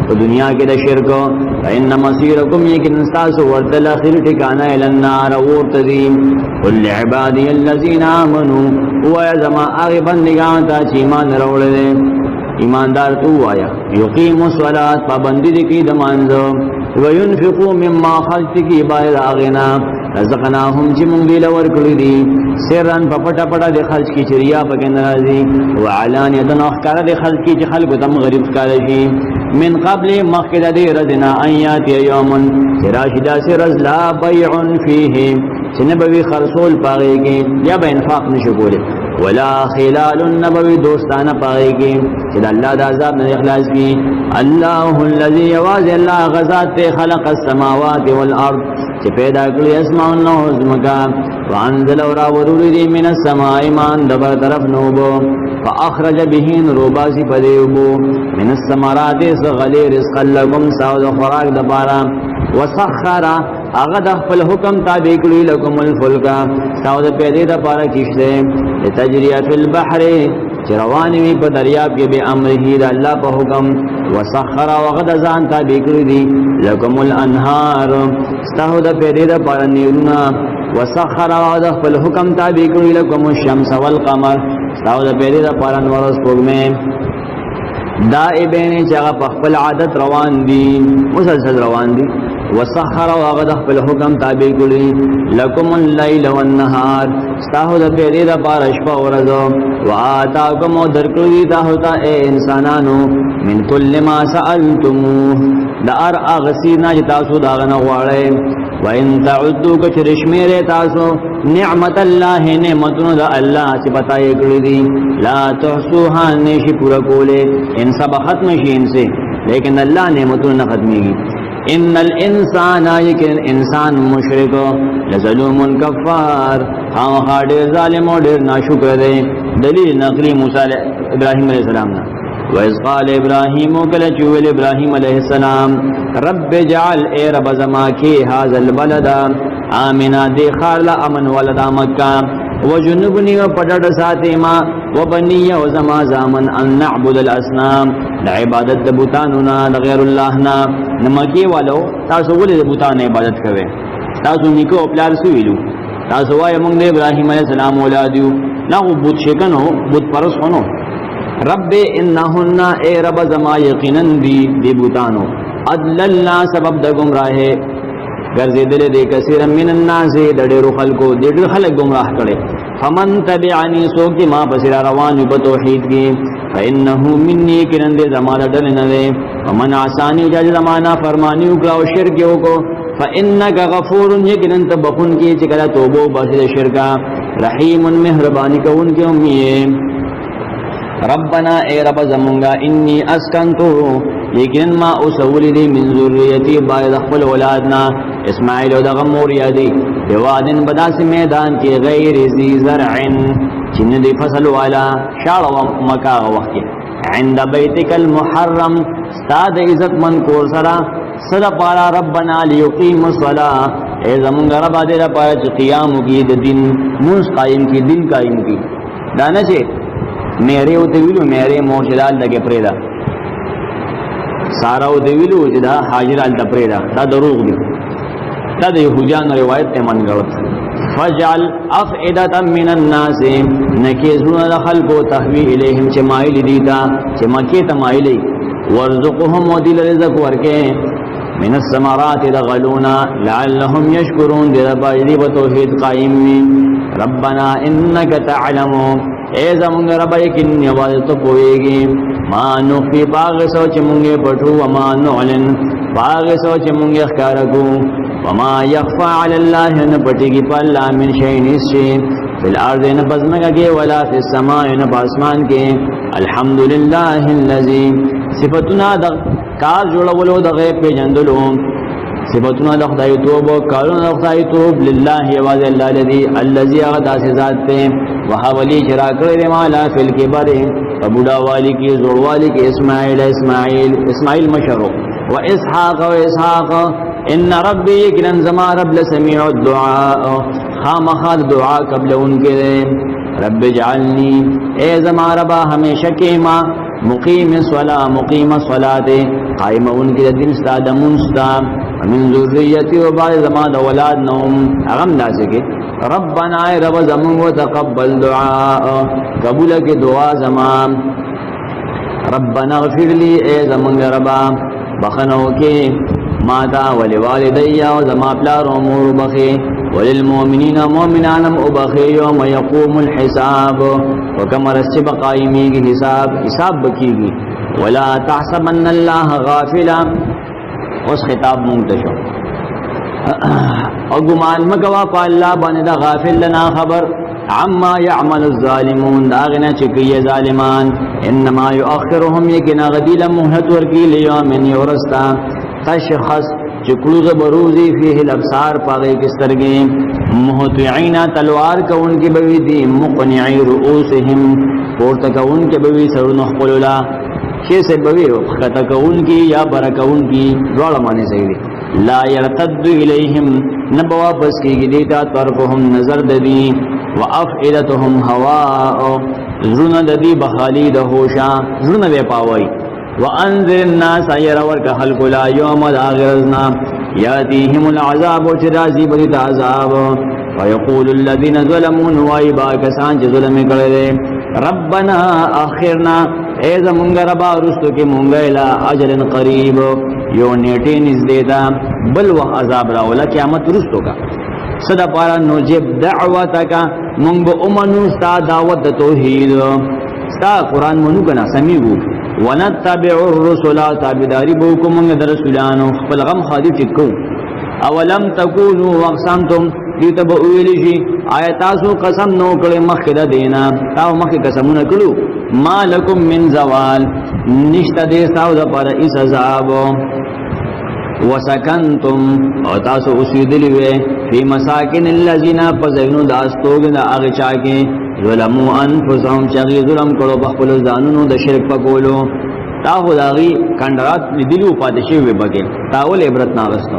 تو دنیا کے دا شرکو فإن مصیرکم یکن استاسو ورتل آخر ٹھکانا النار ورتدیم قل لعبادی اللذین آمنوا وآیا زمان آغی بندگان تا چیمان روڑ دے ایماندار تو آیا یقیم الصلاة پابندی دکی دمانزو وینفقو مما خلط کی باید آغینا رزقناهم چی منگیل ورکلی دی سرن پا پٹا پٹا دی خلچ کی چریا پکن رازی وعلانیتن اخکار دی خلچ کی چی خلق تم غریب کارشی من قبل مخد دی رزنا آیاتی یومن سراشدہ سے رز لا بیعن فیہ چنبوی خرسول پاگے کی یا با انفاق نشکولے ولا خلال النبوی دوستانہ پاگے کی چید اللہ دا عذاب نے اخلاص کی اللہ اللذی یواز اللہ غزات تے خلق السماوات والارض چی پیدا کلی اسماء اللہ عظمکا وانزل ورا وروری من السماء ایمان دبر طرف نوبو فاخرج بہین روباسی پدیوبو من السمارات سغلی رزقا لکم ساود خوراک دبارا وسخر اغد اخفل حکم تابع کلی لکم الفلکا ساود پیدی دبارا کشتے لتجریہ فی البحر چروانی میں پا دریاب کے بے امرہی دا اللہ پا حکم وسخر وغد ازان تابع کلی دی لکم الانہار ستاہد پیدی دبارا نیرونا وسخر وغد اخفل حکم تابع کلی لکم الشمس والقمر ستاہد پیدی دبارا نورس پوگ میں دائبین چاگا پخپل عادت روان دی مسلسل روان دی وسخر وغدخ بالحکم تابع کلی لکم اللیل والنہار ستاہو دا پیدی دا پارشپا ورزو وآتاکم و درکلی تاہوتا اے انسانانو من کل ما سألتموه دا ار اغسینا جتاسو داغنا غوارے وَإِن تَعُدُّوا كَچْرِشْ میرے تاسو نعمت اللہ نعمتن دا اللہ چپتا اکڑی دی لا تحسوها نیشی پورا کولے ان سب ختم شی ان سے لیکن اللہ نعمتن نہ ختمی گی ان الانسان یکن انسان مشرک لظلوم کفار خام خاڑر ظالم و ڈر ناشکر دے دلیل نقلی موسیٰ ابراہیم علیہ السلام نا وَإِذْ قَالَ إِبْرَاهِيمُ كَلَّجُوِلِ إِبْرَاهِيمَ عَلَيْهِ السَّلَامِ رَبِّ جَعَلْ اے رب زماکی هَذَا الْبَلَدَ آمِنَا دے خارلا امن ولدا مکہ وجنبنی و پڑڑ ساتیما وبنی و زما زامن ان نعبد الاسنام لعبادت دبوتاننا لغیر اللہنا نمکی والو تاسو ولی دبوتان عبادت کرے تاسو نیکو او پلار سو ویلو تاسو وای موږ د ابراهیم علیه السلام اولاد یو نه بوت شکنو بوت پرس هونو رب انهن اے رب زما یقینا دی بوتانو ادللنا سبب د گمراه ګرځیدل دي کثیر من الناس د ډېرو خلکو د ډېر خلک گمراه کړي فمن تبعني سو کی ما بصیر روان په توحید کې فانه مني کرند زمانہ دل نه ده ومن عصاني جج زمانہ فرمانی او او شرک وکړو فانك غفور یقینا تبخون کی چې کله توبه باسي شرکا رحیم مهربانی کون کې امي ربنا اے رب زمونگا انی اسکنتو لیکن ما اسولی دی من ذریتی باید خپل اولادنا اسماعیل و دغم موریادی دیوادن بداس میدان کی غیر زی زرعن چن دی فصل والا شاڑ و مکا وقتی عند بیتک المحرم استاد عزت من کور سرا صدا پارا ربنا لیقیم الصلاة اے زمونگا رب دیر پارا چی قیامو کی دین منس قائم کی دن قائم کی دانا چے میرے او دیویلو میرے موشدال دگے پریدا سارا او دیویلو جدا حاجرال دا پریدا دا دروغ دی دا دا یهودیان روایت تیمان گوت فجعل افعدتا من الناس نکیزون لخلقو تحوی الیہم چه مائل دیتا چه مکیتا مائلی ورزقهم ودیل رزق ورکے من السمرات دغلونا لعلهم یشکرون دی ربا توحید قائم من ربنا انك تعلمو اے زمونگ رب یقین نوازت پوئیگی ما نخفی باغ سوچ مونگے پٹھو وما نعلن باغ سوچ مونگے اخکارکو وما یخفا علی اللہ نپٹیگی پا اللہ من شئین اس شئی فی الارض نپزمگا کے ولا فی السماء نپاسمان کے الحمدللہ اللذی صفتنا کار جوڑولو دا غیب پی جندلو صفتنا دخدائی توب و کارون دخدائی توب للہ یواز اللہ اللذی اغدا سے ذات پہ وحاولی چرا کرے مالا فی الکبر فبودا والی کی زور والی کی اسماعیل مشرو و اسحاق ان ربی کنن زما رب لسمیع الدعاء خامخات دعا قبل ان کے رب جعلنی اے زما ربا ہمیشہ کیما مقیم صلاة قائم ان کے دن ستا دمون ستا من ذریتی و بعد زما دا ولاد نوم اغم ناسکے ربنا اے رب زمان و تقبل دعاء قبول کی دعا زمان ربنا اغفر لی اے زمان ربا بخنو کے ماتا ولوالدی و زمان پلار امور بخی وللمؤمنین مومنانم ابخی یوم یقوم الحساب وکم رسب قائمی کی حساب بکی گی ولا تحسبن اللہ غافلا اس خطاب منتشو او گمان مکوا پا اللہ بانے دا غافل لنا خبر عما يعمل الظالمون داغنا چکی ظالمان انما یؤخرهم یکنا غدیل محنت ورکی لیوم یورستا تشخص چکلوز بروزی فیه الابصار پاگئی کسترگی محتعین تلوار کون کی بوی دی مقنعی رؤوسهم پورتک ان کے بوی سرنخ قلولا کیسے بوی خطک ان کی یا برک ان کی دوڑا مانے سیدی لا يرتد الیہم نبوا پس کی گدیتا طرفهم نظر ددی وافئدتهم هواء زرون ددی بخالی دہوشا زرون بے پاوئی وانذر الناس يرورك خلق لا يوم الاخرنا ياتيهم العذاب وترازي بريد عذاب ويقول الذين ظلموا وایبا کسان چې ظلم کړي ربنا اخرنا اذا مونږ ربا رستو کې مونږ لا اجل قریب یو نیټه نږدې ده بل و عذاب راولا قیامت رستو کا صدا پارا نجيب دعوتك مونږ امنو ستا دعوت توحید ستا قران مونږ کنا سميغو ونتبع الرسل تابعداري بوکم من رسولانو خپل غم خادي ټکو اولم تکونوا واقسمتم دیتبویلشی آیتاسو قسم نو کړي مخکې دینا تاو مخکې قسمونه کړو مالکم من زوال نشته دې تاو د پر ایس عذاب وسکنتم او تاسو اوسېدلی وې په مساکن الذين فزینو داستوګ د هغه چا کې ظلموا انفسهم چې ظلم کړو په خپل ځانونو د شرک په کولو تا خدای کندرات لیدلو پادشي وې بګې تاول عبرت ناغستو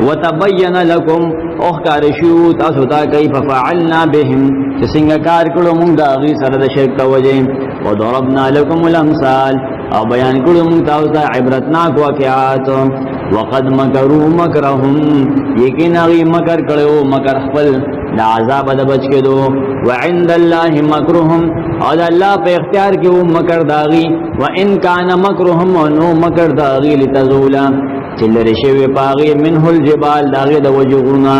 وتبين لكم اخکارشو تاسو تا کیف فعلنا بهم چې څنګه کار کړو موږ د هغه سره د شرک توجه وضربنا لكم الامثال او بیان کړو موږ تاسو ته عبرتناک واقعات وقد مکروا مکرهم یقینا غی مکر کړو مکر خپل د عذاب د بچ کېدو وعند الله مکرهم او الله په اختیار کې و مکر داغي وان کان مکرهم نو مکر داغي لتزولا چلری شوی پاغي منه الجبال داغي د وجغنا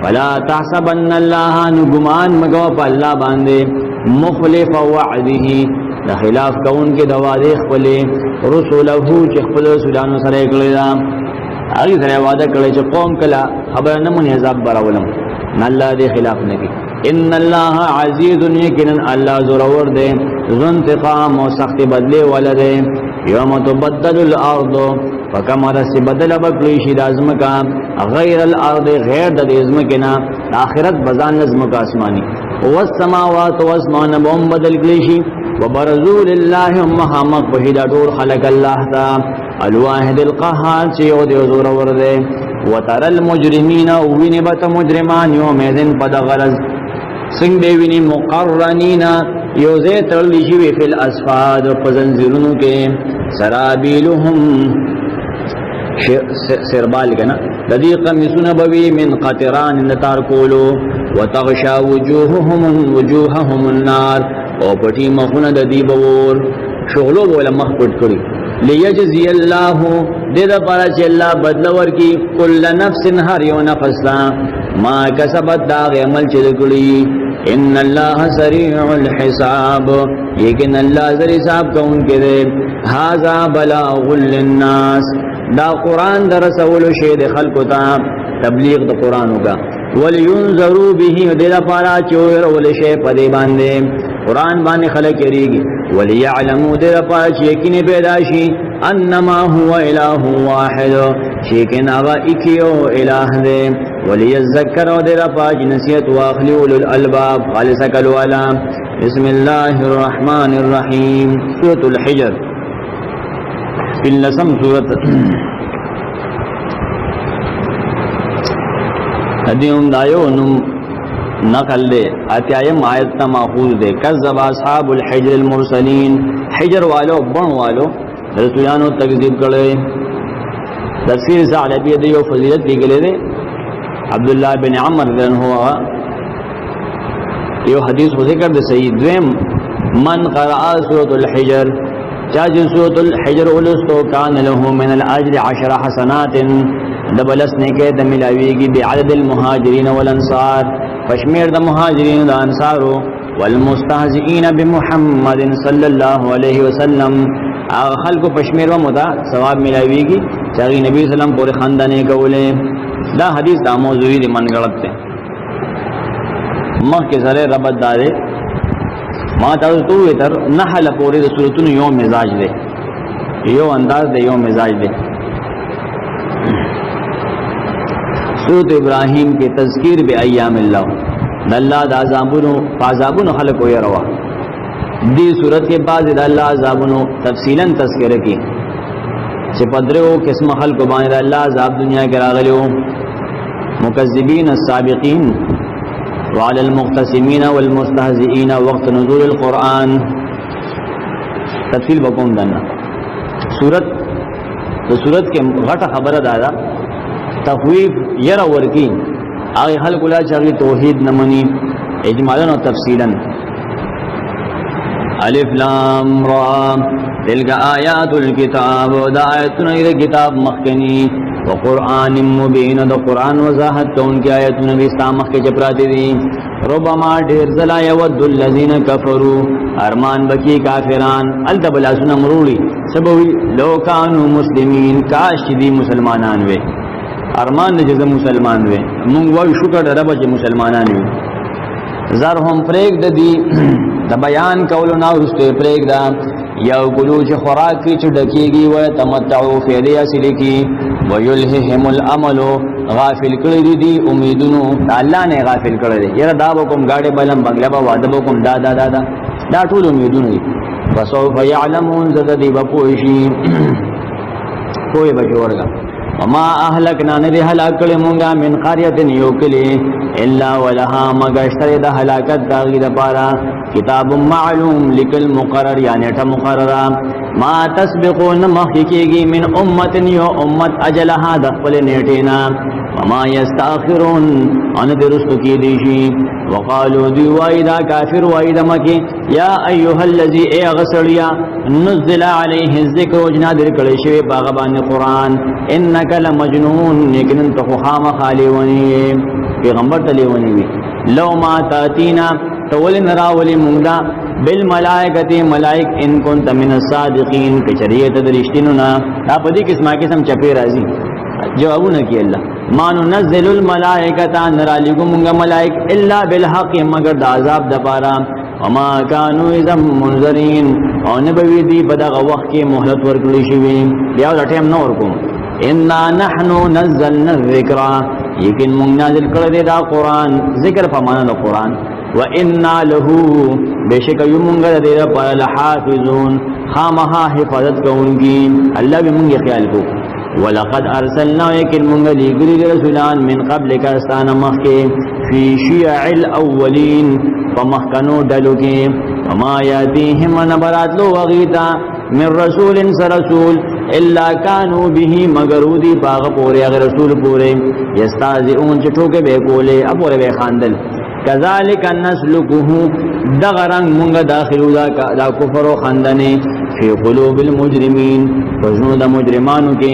ولا تحسبن الله نغمان مگو په الله باندې مخلف وعده د خلاف کون کې د وعده خپل رسوله چې خپل رسولانو سره کړی دا هغه سره وعده کړی چې قوم کلا خبر نه مونږ عذاب براولم نه الله دې خلاف نه کوي ان الله عزیز یقینا الله زورور دی ذو انتقام او سخت بدله ولده یوم تبدل الارض فكما رس بدل بکلی شي ازمکا غیر الارض غیر د ازمکنا اخرت بزان ازمکا اسماني والسماوات واسمان بهم بدل کلی شي وبرزوا لله محمد وحید دور خلق الله تا الواحد القهار چې یو دی زور ورده وتر المجرمین وینبت مجرمان یومئذ بدغرز سنگ بیوینی مقرنین یوزے ترلی شوی فی الاسفاد پزنزرونو کے سرابیلهم سربال کنا لدی قمیسون بوی من قطران نتار کولو وتغشا وجوههم النار او پٹی مخون ددی بور شغلو بولا مخ پٹ کری لیجزی اللہ دید پارا چی اللہ بدلور کی کل نفس ہر یو نفسا ما کسبت داغ عمل چلکلی ان اللہ سریع الحساب لیکن اللہ ذری صاحب کا ان کے دے حازا بلاغ للناس دا قرآن دا رسول شید خلقتا تبلیغ دا قرآن ہوگا ولینظروا به دیدہ پارا چوئر ولشے پدے باندے قرآن باندې خلق یریږي وليعلموا در پاش یقین پیداشي انما هو اله واحد شیکن اوا اکیو الہ دے وليذكر در پاش نصیحت واخلی اولو الالباب خالص کلوالا بسم الله الرحمن الرحیم سورۃ الحجر باللسم سورۃ ادیوم دایو نم نقل دے اتیایم آیت تا ماخوذ دے کذب اصحاب الحجر المرسلین حجر والو بن والو رسولانو تکذیب کرے تفسیر ثعلبی دے یو فضیلت دی گلے دے عبداللہ بن عمر رضی ہوا یو حدیث کو ذکر دے سید دویم من قرآ سورة الحجر چاچن سورة الحجر اولستو کان له من الاجر 10 حسنات دبلس نیکے دملاویگی بعدد المہاجرین والانصار فشمیر دا مہاجرین دا انصارو والمستہزئین بمحمد صلی اللہ علیہ وسلم آغا خلق پشمیر و مدا ثواب ملاویگی چاگی نبی صلی اللہ علیہ وسلم پورے خاندانے کولے دا حدیث دا موضوعی دی من غلط تے مخ کے سرے ربط دارے ما تاوزتووی تر نحل پوری دا صورتون یو مزاج دے یو انداز دے یو مزاج دے سورۃ ابراہیم کے تذکیر بے ایام اللہ اللہ دا عذابونو خلق ہوئی روا دی صورت کے بعد دا اللہ عذابونو تفصیلا تذکر کی سپدرو قسم خلق بانے دا اللہ عذاب دنیا کے راغلیو مکذبین السابقین وعلى المقتسمین والمستہزئین وقت نزول القرآن تفصیل بکون دانا صورت کے غٹ خبر دادا تخویف یرا ورکی آغی خلق اللہ چاگی توحید نمانی اجمالا و تفصیلا الف لام را تلک آیات الكتاب دا آیتنا اید کتاب مخکنی و قرآن مبین دا قرآن وضاحت تو ان کی آیتنا دیستا مخک چپراتی دی ربما دیر زلا یود اللذین کفروا ارمان بکی کافران التبلا سنا مرولی سبوی لو کانو مسلمین کاش دی مسلمانان وے ارمان نے جزا مسلمان وے مونگ وی شکر ربا چے مسلمانان وے زرهم پریک دا دی دا بیان کولو ناورستے پریک دا یا کلو چے خوراک کی چے ڈکیگی وی تمتعو فیدی اصلی کی ویلہم العملو غافل کردی دی امیدنو اللہ نے غافل کردی یرا دا بکم گاڑی بلن بنگلہ با وعدہ بکم دا دا دا دا دا طول امیدنو دی فسوف یعلمون زدہ دی بپوشی کوئی بچورگا وما اهلكنا ندی هلاک کړي مونږه من قريه یوکلی الا ولها مغشتر د هلاکت داغي د پارا کتاب معلوم لکل مقرر یعنی ټ مقرره ما تسبقون مخکیږي من امت یو امت اجلها د خپل نیټینا وما یستاخرون ان درستو کی دیشی وقالو دی وایدا کافر وایدا مکی یا ایها الذی ای غسلیا نزل علیه الذکر وجنا در کړي شوی باغ باندې قران انک لمجنون لیکن تو خام خالی ونی پیغمبر تلی ونی وی لو ما تاتینا تول نراولی موندا بالملائکتی ملائک ان کنت من الصادقین کچریت درشتینونا اپ دې قسمه قسم چپی راځي جوابونه کی الله ما ننزل الملائکه نرالیګو ملائک الا بالحق مگر د عذاب د پاره وما كانوا اذا منذرين او نبوی دی بدغه وخت کې مهلت ورکړي شي بیا د ټیم نو ورکو ان نحن نزلنا الذکر یقین مونږ نازل کړی دا قران ذکر په معنا د قران وانا له بشک یمونږ د دې په لحافظون خامها حفاظت کوونکی الله به مونږ خیال کو ولقد ارسلنا يكن من لغير رسولان من قبل كاستان مخي في شيع الاولين فمخكنوا دلوكي وما ياتيهم نبرات لو وغيتا من رسول سرسول الا كانوا به مغرودي باغ پورے اگر رسول پورے يستهزئون چټوکه به کوله اپورے به خاندل كذلك نسلكه دغرن مونږ داخلو دا کفر او خندنه فی قلوب المجرمین وزنو دا مجرمانو کی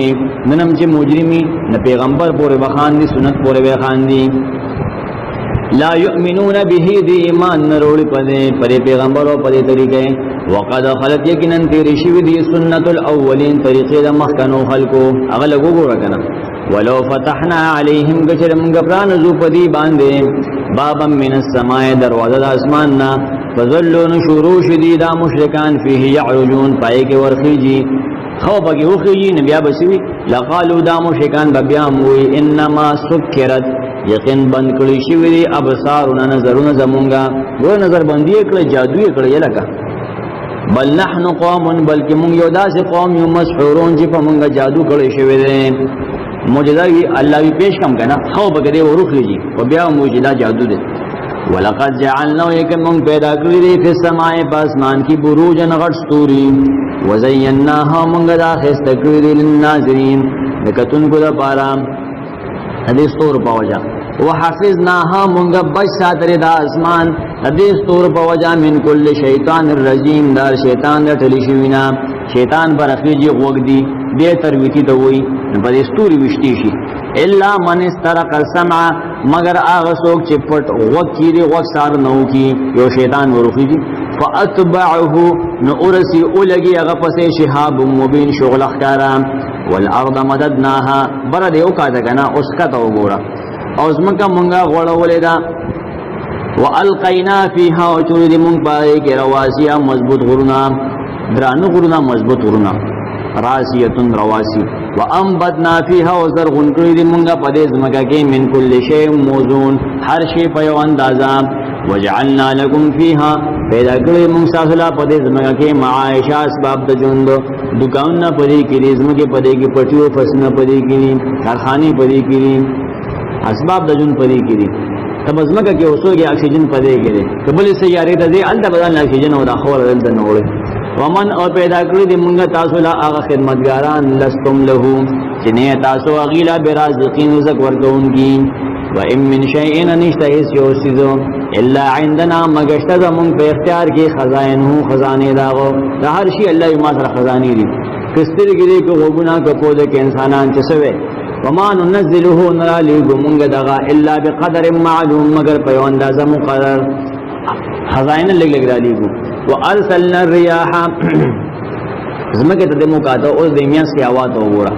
ننم چه مجرمی نا پیغمبر پورے بخاندی سنت پورے بخاندی لا یؤمنون به دی ایمان نروڑی پدے پدے پیغمبر و پدے طریقے وقد خلط یکنن تیری شوی دی سنت الاولین طریقے دا مخکنو خلقو اغلقو گو رکنا ولو فتحنا علیہم گچرم گفران زو پدی باندے بابا من السماء دروازہ دا اسماننا فظلون شروع شدیدا مشرکان فیه یعرجون پائے کے ورخیجی خوابا کی وخیجی نبیا بسوی لقالو دا مشرکان ببیاموی انما سکرت یقین بند کلی شوی دی ابصارنا نظرون زمونگا وہ نظر بندی اکڑ جادوی اکڑ یلکا بل نحن قوم بلکہ مونگ یودا سے قوم یو مسحورون جی پا مونگا جادو کلی شوی دی موجزہ اللہ بھی پیش کم کنا خوابا کرے وہ رخیجی و بیا موجدہ جادو دی ولقد جعلنا یکم من پیدا کړی دی په سماء پاسمان کی بروجن غټ ستوري وزیناها من غدا خست کړی دی للناظرین دکتون کو دا پارا حدیث طور پوجا وحفظناها من بچ ساتره دا اسمان حدیث طور پوجا من کل شیطان الرجیم دار شیطان رټلی شوینا شیطان پر اخیجی غوګ دی بے ترویتی ته وای په دې ستوري وشتي شي الا من استرق السمع مگر هغه څوک چې پټ وکی دی غوږ سار نو کی یو شیطان ورخیږي فاتبعه نو ارسی اولگی هغه پسې شهاب مبین شغل اخکارا والارض مددناها بر دیو کا دغنا اوس کا تو ګورا او زمکه مونږه غوړولې دا والقینا فیها وجود مونږ پای کې رواسیا مضبوط غرنا درانو غرنا مضبوط غرنا راسیتن رواسی وانبتنا فیها وزرغن کړی دی مونږه په دې ځمکه کې من کل شی موزون هر شی په یو اندازا وجعلنا لكم فیها پیدا کړی مونږ تاسو لا په دې ځمکه کې معاش اسباب د ژوند دکانونه په دې کې ځمکه په دې کې پټیو فسنه په دې کې کارخانه په دې کې اسباب د ژوند په دې کې تب ځمکه کې اوسوږي اکسیجن په دې کې قبل سیارې ته دې الته بدل اکسیجن او د خور دلته نوړي ومن او پیدا کړی دی مونږه تاسو لا هغه خدمتګاران لستم له چې نه تاسو غیلا برازقین زک ورکونکی و ام من شیء نشتهیس یوسیزو الا عندنا مگشت زمون په اختیار کې خزائنه خزانه داغو د هر شی الله یې ما سره خزانه دي کسترګری کو وګنا کو پود کې انسانان چې سوي وما ننزله نرالی مونږه دغه الا بقدر معلوم مگر په اندازه مقرر خزائن لګ لګ را لیګو وارسلنا الرياح زمکه ته دمو کاته او د میاس کی आवाज وګوره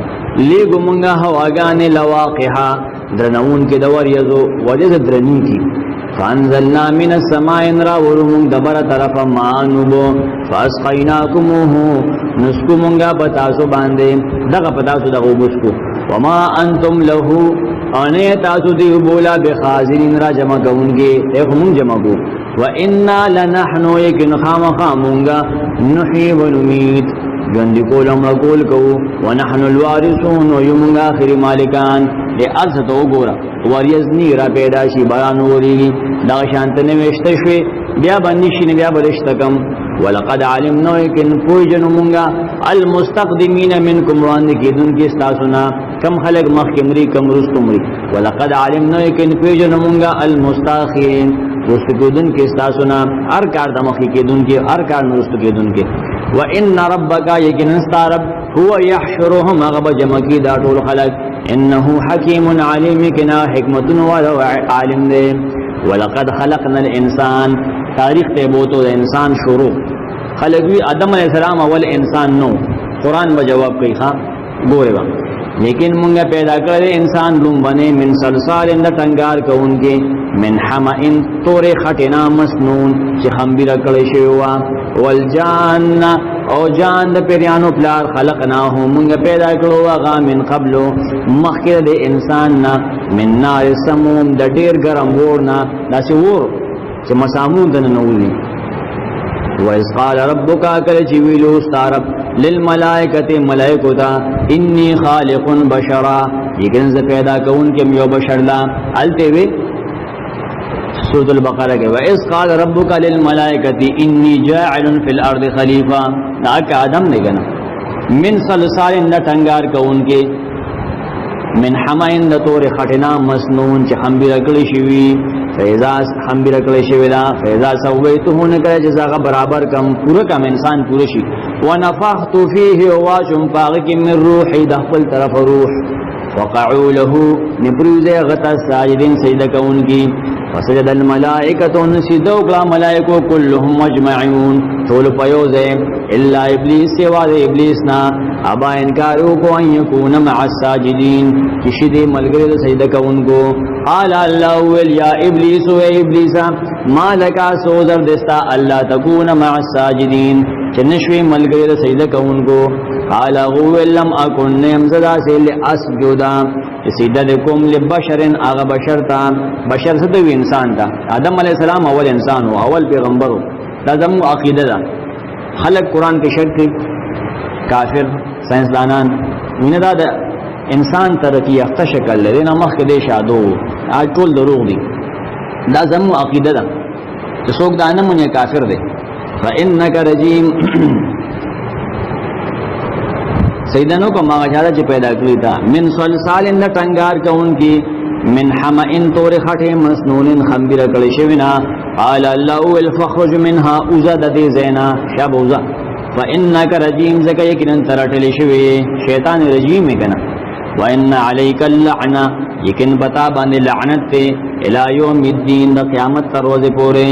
لیګو مونږه هواګانې لواقها درنون کې دور یزو وجه درنی کی فانزلنا من السماء نرا ورمون دبر طرف مانوبو فاسقیناکموه نسکو مونږه پتاسو باندې دغه پتاسو دغه وبسکو وما انتم له انه تاسو دی بولا بخازرین را جمع کوونګي هم جمع کو وإنا لنحن يكن خامخامونغا نحيي ونميت جندي کولم کول کو ونحن الوارثون ويمون اخر مالکان لارض تو ګورا وریزنی را پیدا شي باران وریږي دا شانت نه وشته شي بیا باندې شي بیا بلشتکم ولقد علمنا یقین پوجن مونگا المستقدمین منکم وان کی دن کی استاسنا کم خلق مخکمری کم رستمری ولقد علمنا یقین پوجن مونگا المستاخرین رست کی دن کی استاسنا ہر کار دمخی کی دن کی ہر کار رست کی دن کی وان ربک یقین استرب هو يحشرهم غب جمع کی دا ټول خلق انه حکیم علیم کنا حکمت و عالم دے ولقد خلقنا الانسان تاریخ تے بوتو انسان شروع خلق وی آدم علیہ السلام اول انسان نو قرآن با جواب کئی خواہ گورے با لیکن منگا پیدا کرے انسان لوم بنے من سلسال اندر تنگار کون کے من حمئن طور خطنا مسنون چی خمبی رکڑے شیوا والجان او جان دا پیریانو پلار خلقناہو منگا پیدا کرو آغا من قبلو مخیر دے انسان نا من نار سموم دا دیر گرم ورنا دا سی ور چی مسامون دن نولی وَإِذْ قَالَ رَبُّكَ كَلَّ جِوِيلُ اسْتَارَبْ لِلْمَلَائِكَةِ مَلَائِكَةً إِنِّي خَالِقٌ بَشَرًا یقین سے پیدا کون کے میو بشر لا التے وی سورۃ البقرہ کے وَإِذْ قَالَ رَبُّكَ لِلْمَلَائِكَةِ إِنِّي جَاعِلٌ فِي الْأَرْضِ خَلِيفَةً دا آدم نے کہنا من صلصال دا تنگار کون کے من حمائن دا طور خطنا مسنون چی خمبی رکلی شوی فیضا خمبی رکلی شوی دا فیضا سویتو ہونے کرے جزاغا برابر کم پورا کم انسان پورا شی ونفخت فیه واشم پاغکی من روحی دخل طرف روح وقعو لہو نپریوزے غطا ساجدین سجدہ کون کی فسجد الملائکتو نسیدو کلا ملائکو کلهم مجمعون طول پیوزے اللہ ابلیس سوا دے ابلیسنا ابا انکارو کو ان یکون مع الساجدین کشی دے ملگرد سجدہ کون کو قال اللہ ویل یا ابلیس و ابلیسا ما لکا سوزر دستا اللہ تکون مع الساجدین چنشوی ملگرد سجدہ کون کو قال غویل لم اکن نمزدہ سے لأسجدہ سجدہ دکم لبشرن آغا بشر تا بشر ستوی انسان تا آدم علیہ السلام اول انسان ہو اول پیغمبر ہو دا زمو عقیدہ دا خلق قرآن کے شرک کافر سائنسدانان وینه دا انسان ترقی یافته شکل لري نه مخ کې شادو آج ټول دروغ دي دا زمو عقیده ده چې څوک دا نه مونږه کافر دی فانک رجیم سیدانو کو ما غاړه چې پیدا کړی تا من صلصال لټنګار کون کی من حمئن طور خټه مسنون خمبر کړي شوینا قال الله الفخرج منها اوزد ذی زینا شبوزا فانک رجیم زکه یقینا ترټل شوی شیطان رجیم کنا وان علیک اللعنه یقین بتا باندې لعنت ته الی یوم الدین د قیامت تر ورځې پورې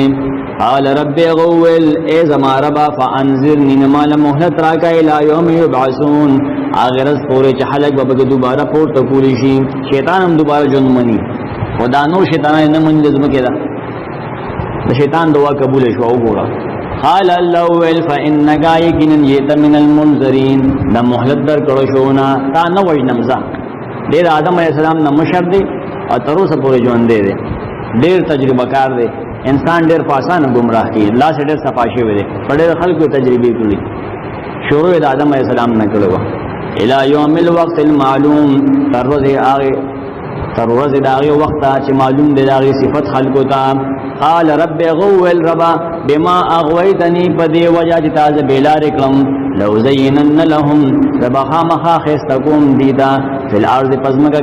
قال رب غول ای زما رب فانذرنی مال مهلت راکا الی یوم یبعثون اغرز پورې چې خلق به دوباره پورته کولی شي شیطان هم دوباره جون منی خدا نور شیطان نه منځ زمکه دا شیطان دعا قبول شو وګوره قال الله فانك يكن يت من المنذرين دا مهلت در کړو شو نا تا نو وجنمزا ډیر آدم علیہ السلام نه مشر دی او تر اوسه پورې ژوند دی ډیر تجربه کار دی انسان ډیر پاسانه گمراه کی الله سے ډیر صفاشي وي په ډیر خلکو تجربه کړی شروع د آدم علیہ السلام نه کړو الى يوم الوقت المعلوم تر ورځې داغه وخت چې معلوم دی داغه صفت خلقو ته قال رب غول ربا بما اغويتني بدي وجد تاز بلار کلم لو زينن لهم ربخا مخا خستكم دیدا فی الارض پزمکا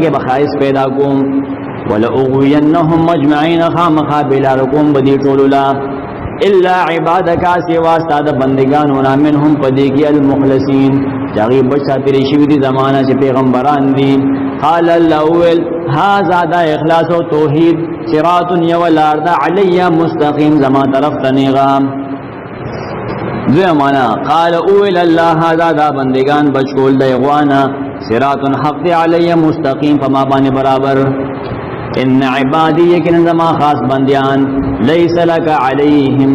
کے بخائص پیدا کوم ولا اغوینهم مجمعین خامخا بلارکم بدی ټولولا الا عبادك سوا استاد بندگان ونا منهم پدی کی المخلصین جاغي بچا تیری شوی دی زمانہ سے پیغمبران دی قال الاول هذا دا اخلاص و توحید صراط یولارد علی مستقیم زما طرف تنیغام زمانہ قال اول الله هذا دا بندگان بچول دی غوانا صراط حق علی مستقیم فما بان برابر ان عبادی یکن زما خاص بندیان لیس لک علیہم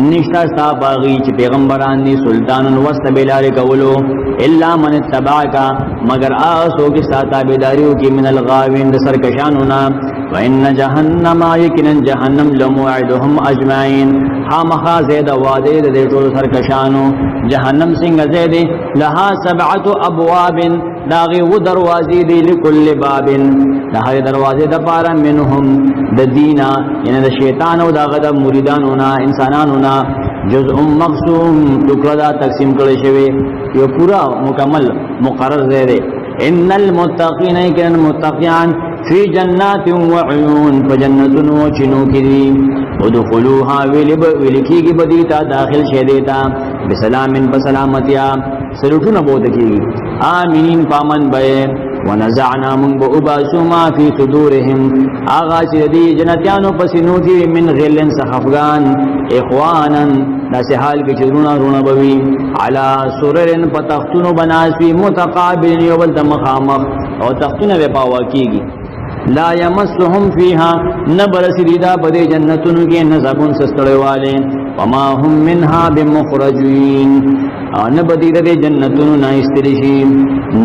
نشتا ستا باغی چی پیغمبران دی سلطان وست بلار کولو الا من اتباکا مگر آسو کی ساتا بیداریو کی من الغاوین دا سرکشانونا وان جہنم یکن جہنم لموعدهم اجمعین خامخا زید وادید دے طول سرکشانو جہنم سنگ زید لها 7 ابواب داغی و دروازی دی لکل باب داغی دروازی دا پارا منهم دا دینا یعنی دا شیطان و دا غدا مریدانونا انسانانونا جزء مقسوم ټکړه دا تقسیم کړی شوی یو پورا مکمل مقرر ځای دی ان المتقین کان متقیان فی جنات و عیون فجنتون و چنو کی ادخلوها ولکی کی بدیتا داخل شه دیتا بسلام بسلامتیا سلوټونه بوت کی امین پامن بے ونزعنا من بؤباسو ما فی صدورهم آغا چې دی جنتیانو پسینو دی من غلن سخفغان اخوانا داسې حال کې چرونه رونه بوي علی سررن پتختونو بناسوی متقابل یو بل مخامخ او تختونه به پاوا کیږي لا یمسهم فیها نبرس دیدا بده جنتونو کې نزبون سستړواله وما هم منها بمخرجین او نبدی د جنتونو نه استریشی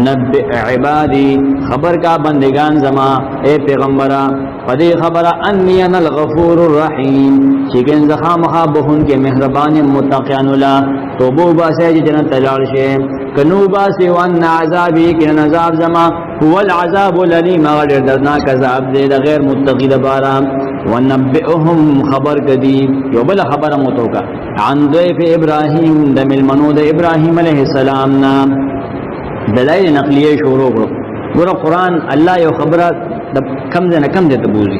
نبئ عبادی خبر کا بندگان زما اے پیغمبرا پدې خبره انی انا الغفور الرحیم چیکن زخامخا بهون کې مهربان متقین ولا توبو باسه جنت تلال شه کنو باسی وان عذابی کن عذاب زما هو العذاب الالیم غیر دردناک عذاب دے غیر متقی دبارا ونبئهم خبر کدی یو بل خبر متوکا عن ضیف ابراہیم دم المنود ابراہیم علیہ السلام نا دلائل نقلیه شروع کرو گورا قرآن اللہ یو خبرات کم دے نکم دے تبوزی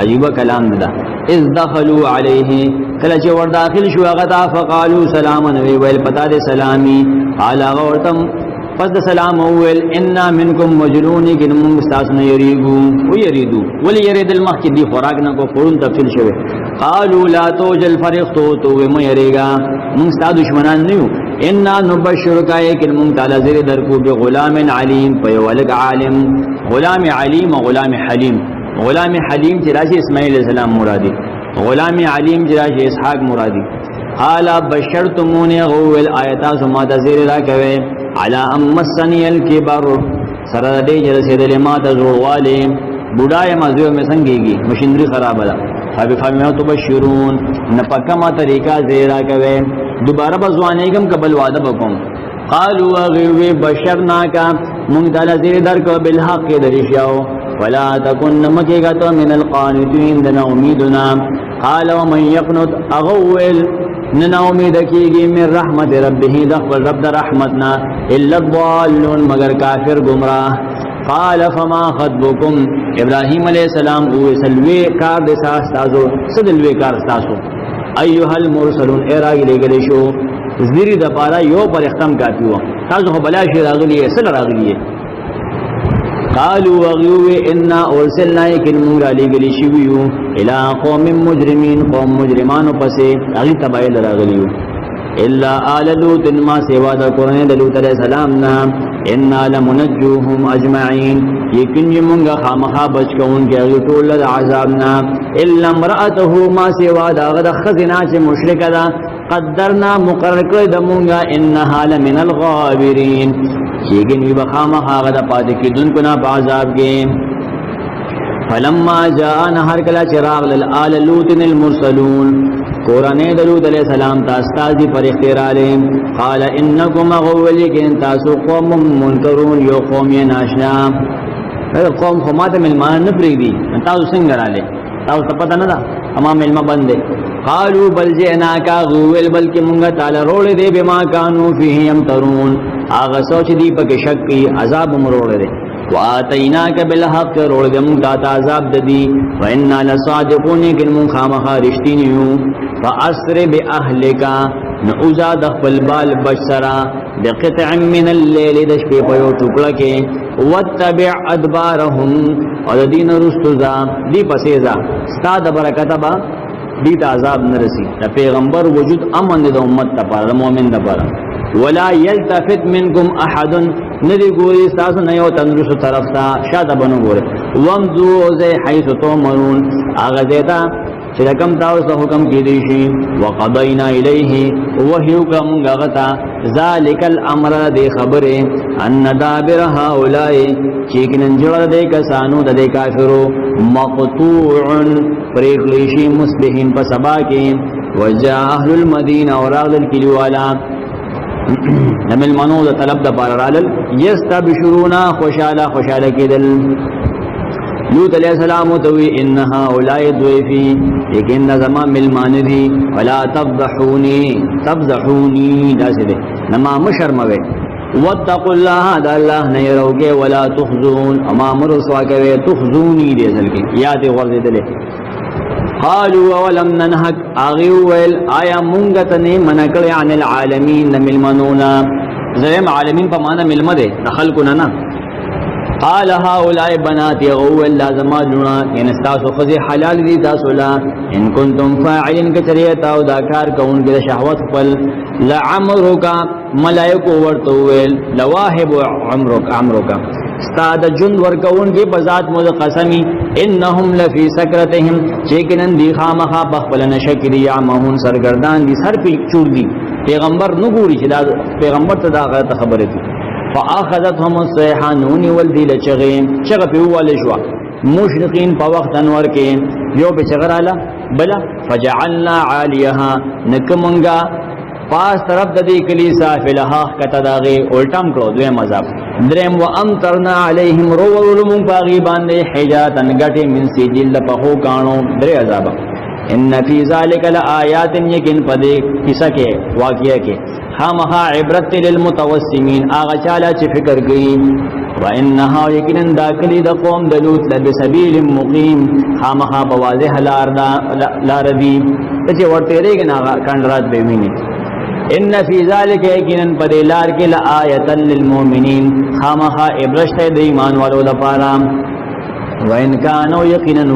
عجیبہ کلام دا اذ دخلوا علیہ کلچ ور داخل شو غدا فقالوا سلاما نبی ویل پتا دے سلامی قال غورتم پس سلام اول انا منکم مجلون کن من استاسن یریدو و یریدو ولی یرید المخ دی خوراک نہ کو قرون تفصیل شوه قالوا لا توجل فرقتو تو و یریگا من استاد دشمنان نیو انا نبشرک کن من تعالی زیر در کو بغلام علیم پیولک عالم غلام علیم و غلام حلیم غلام حلیم چراشی اسماعیل علیہ السلام مرادی غلام علیم چراشی اسحاق مرادی قال بشرتمونی غول آیتا سما تزیر را کوي علی امسنی الکبر سره دې جرسیدل ما ته زوړواله بډای مازیو می څنګهږي مشندری خراب ده فبی فهمه تو بشرون نه پکما طریقہ زیرا کوي دوباره بزوانې کوم قبل وعده وکم قالوا غوی بشرنا کا مونږ تعالی زیر در کو بالحق دریشاو ولا تكن مكيغت من القانتين دنا اميدنا قال ومن يقنط اغول ننا امید کیږي من رحمت ربه دخل رب رحمتنا الا الضالون مگر کافر گمراه قال فما خطبكم ابراهيم عليه السلام او سلوي کار د ساس تاسو سدلوي کار تاسو ايها المرسلون اراغي لګل شو زری د پارا یو پر ختم کافي و تاسو بلا شي راغلي سل راغلي قالوا وغيو انا ارسلنا يكن من لګل شيو الى قوم مجرمين قوم مجرمان پسې اغي تبایل راغلیو الا آل لوط ما سوا د قران د لوط علیہ السلام نا ان لمنجوهم اجمعين یقین موږ خامخا بچ کوون کې ټول د عذابنا الا امراته ما سوا د خزنا چې مشرک ده قدرنا مقرر کړ د موږ انها لمن الغابرين یقین وی خامخا د پاتې کېدونکو نه عذاب کې فلما جاءنا هر کلا چراغ للآل لوط المرسلون قرآن دلوت علیہ السلام تاستازی پر اختیراله قال انکم اغولی کن تاسو قوم منکرون یو قومی ناشنا قوم خمات ملمان نپری دی تاسو سنگراله تاسو تپتا ندا اما ملما بنده قالوا بل جئناکا غویل بلکی منگا تعالی روڑ دے بما کانو فیه یمترون آغا سوچ دی پک شکی عذاب مروڑ دے وآتیناک بالحق روڑ دے منگا تا عذاب ددی وإنا لصادقون کن من خامخا رشتینیو فأسر بأهلکا نعوزا دخبل بال بشسرا بقطع من اللیل دشپی پیو ٹکڑکے واتبع ادبارهم وددین رستوزا دی پسیزا ستا دبرکتبا دیتا عذاب نرسی دا پیغمبر وجود امن دا امت تا پارا دا مومن دا پارا ولا یلتفت منکم احد ندی گوری ساسو نیو تندرسو طرف تا شاتا بنو گوری ومزو زی حیث تو مرون آغازیتا چرکم تاوستا حکم کی دیشی وقضینا الیه وحیو کم گغتا ذالک الامر دے خبر ان دابر هاولائی چیکن انجر دے کسانو دے کافرو مقطوع پریقلیشی مصبحین پسبا کی وجا اہل المدینہ وراغ الکلیوالا نمل منو دا طلب دا پاررالل یستبشرونا خوشالا خوشالا کی دل لوط علیہ السلام توی انها اولای ضیفی لیکن زما ملمان دی ولا تفضحونی داسې دی نما مشرموي واتقوا الله دا الله نه يروګه ولا تخزون اما مرسوا کوي تخزونی دې ځل کې یاد ورته دله قالوا ولم ننهك اغيول آیا مونږ ته نه منکړی عن العالمین ملمنونا زم عالمین په معنا ملمه ده خلقنا نه قال هؤلاء بنات يغول لازم لنا ان استاسو خذ حلال دي تاسو لا ان كنتم فاعلين كثريت او ذکر کون کې شهوت فل لعمرك ملائکه ورتويل لواهب عمرك استاد جند ورکون کې بذات مو قسمی انهم لفي سكرتهم چیکنن دی خامخا بخبل نشکر یعمهون سرگردان دي سر په چور دي پیغمبر نو ګوري چې دا پیغمبر ته دا غلط خبره دي فاخذتهم الصيحه نون والذل چغين چغه په واله شو مشرقين په وخت انور کې یو به چغراله بلا فجعلنا عاليها نکمنگا پاس طرف د دې کلیسا فلها کته داغه الټم کړو دوی مذهب درم و امطرنا عليهم رولم باغي باندې حجاتن غټي من سجل په هو کانو درې عذاب ان فی ذلک لآیات یقین پدې کیسه کې واقعیا کې خامخا عبرت للمتوسمین اغه چاله چې فکر کوي وانها یقینا داخلي د قوم د لوط لبسبیل مقیم خامخا بواضح لار دی چې ورته ریګنا کاندرات به ویني ان فی ذلک یقینا پدې لار کې لآیه للمؤمنین خامخا عبرت د ایمان والو لپاره وان کانوا یقینا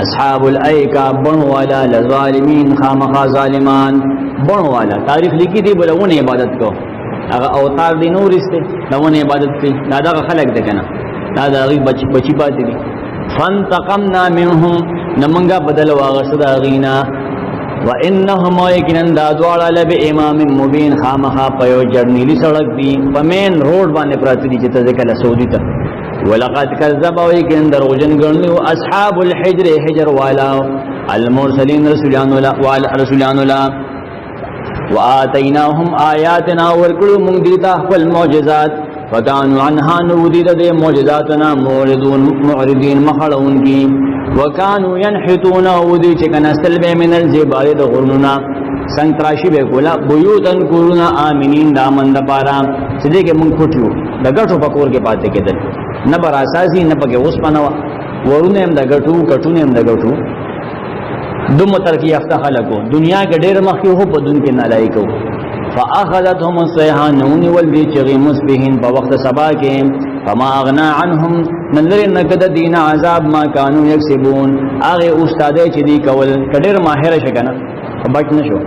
اصحاب الایکا بن والا لظالمین خامخا ظالمان بن والا تاریخ لیکي دی بلونه عبادت کو هغه اوتار دی نور استه دونه عبادت کوي دا خلق ده کنه دا غي بچی پاتې دي فانتقمنا منهم نمنګا بدل واغسد غینا وانهم یقینا دا دواړه لب امام مبین خامخا پيو جرنیلی سړک دی پمن روډ باندې پراتی دي چې ته ځکه سعودي ته ولقد كذب ويكن دروجن غنو اصحاب الحجر حجر والا المرسلين رسولان الله واتيناهم آياتنا وركلوا من ديتا المعجزات فكانوا عنها نوديد دي معجزاتنا معرضين مخلون کی وكانوا ينحتون ودي چکنا سلبه من الجبال دغرنا سنتراشی به کولا بیوتن کورونا آمینین دامن د پارا سدی کې مونږ کوټیو د غټو پکور کې پاتې کېدل نه بر اساسي نه پکې اوس پنوا ورونه هم د غټو کټونه هم د غټو دومره ترقی یافته خلکو دنیا کې ډېر مخکې هو په دن کې نالایکو فاخذتهم الصيحه نون والذي چغي مصبحين په وخت سبا کې فما اغنا عنهم نذر نقد دین عذاب ما كانوا يكسبون هغه استاد چې دی کول کډیر ماهر شکنه بچ نشو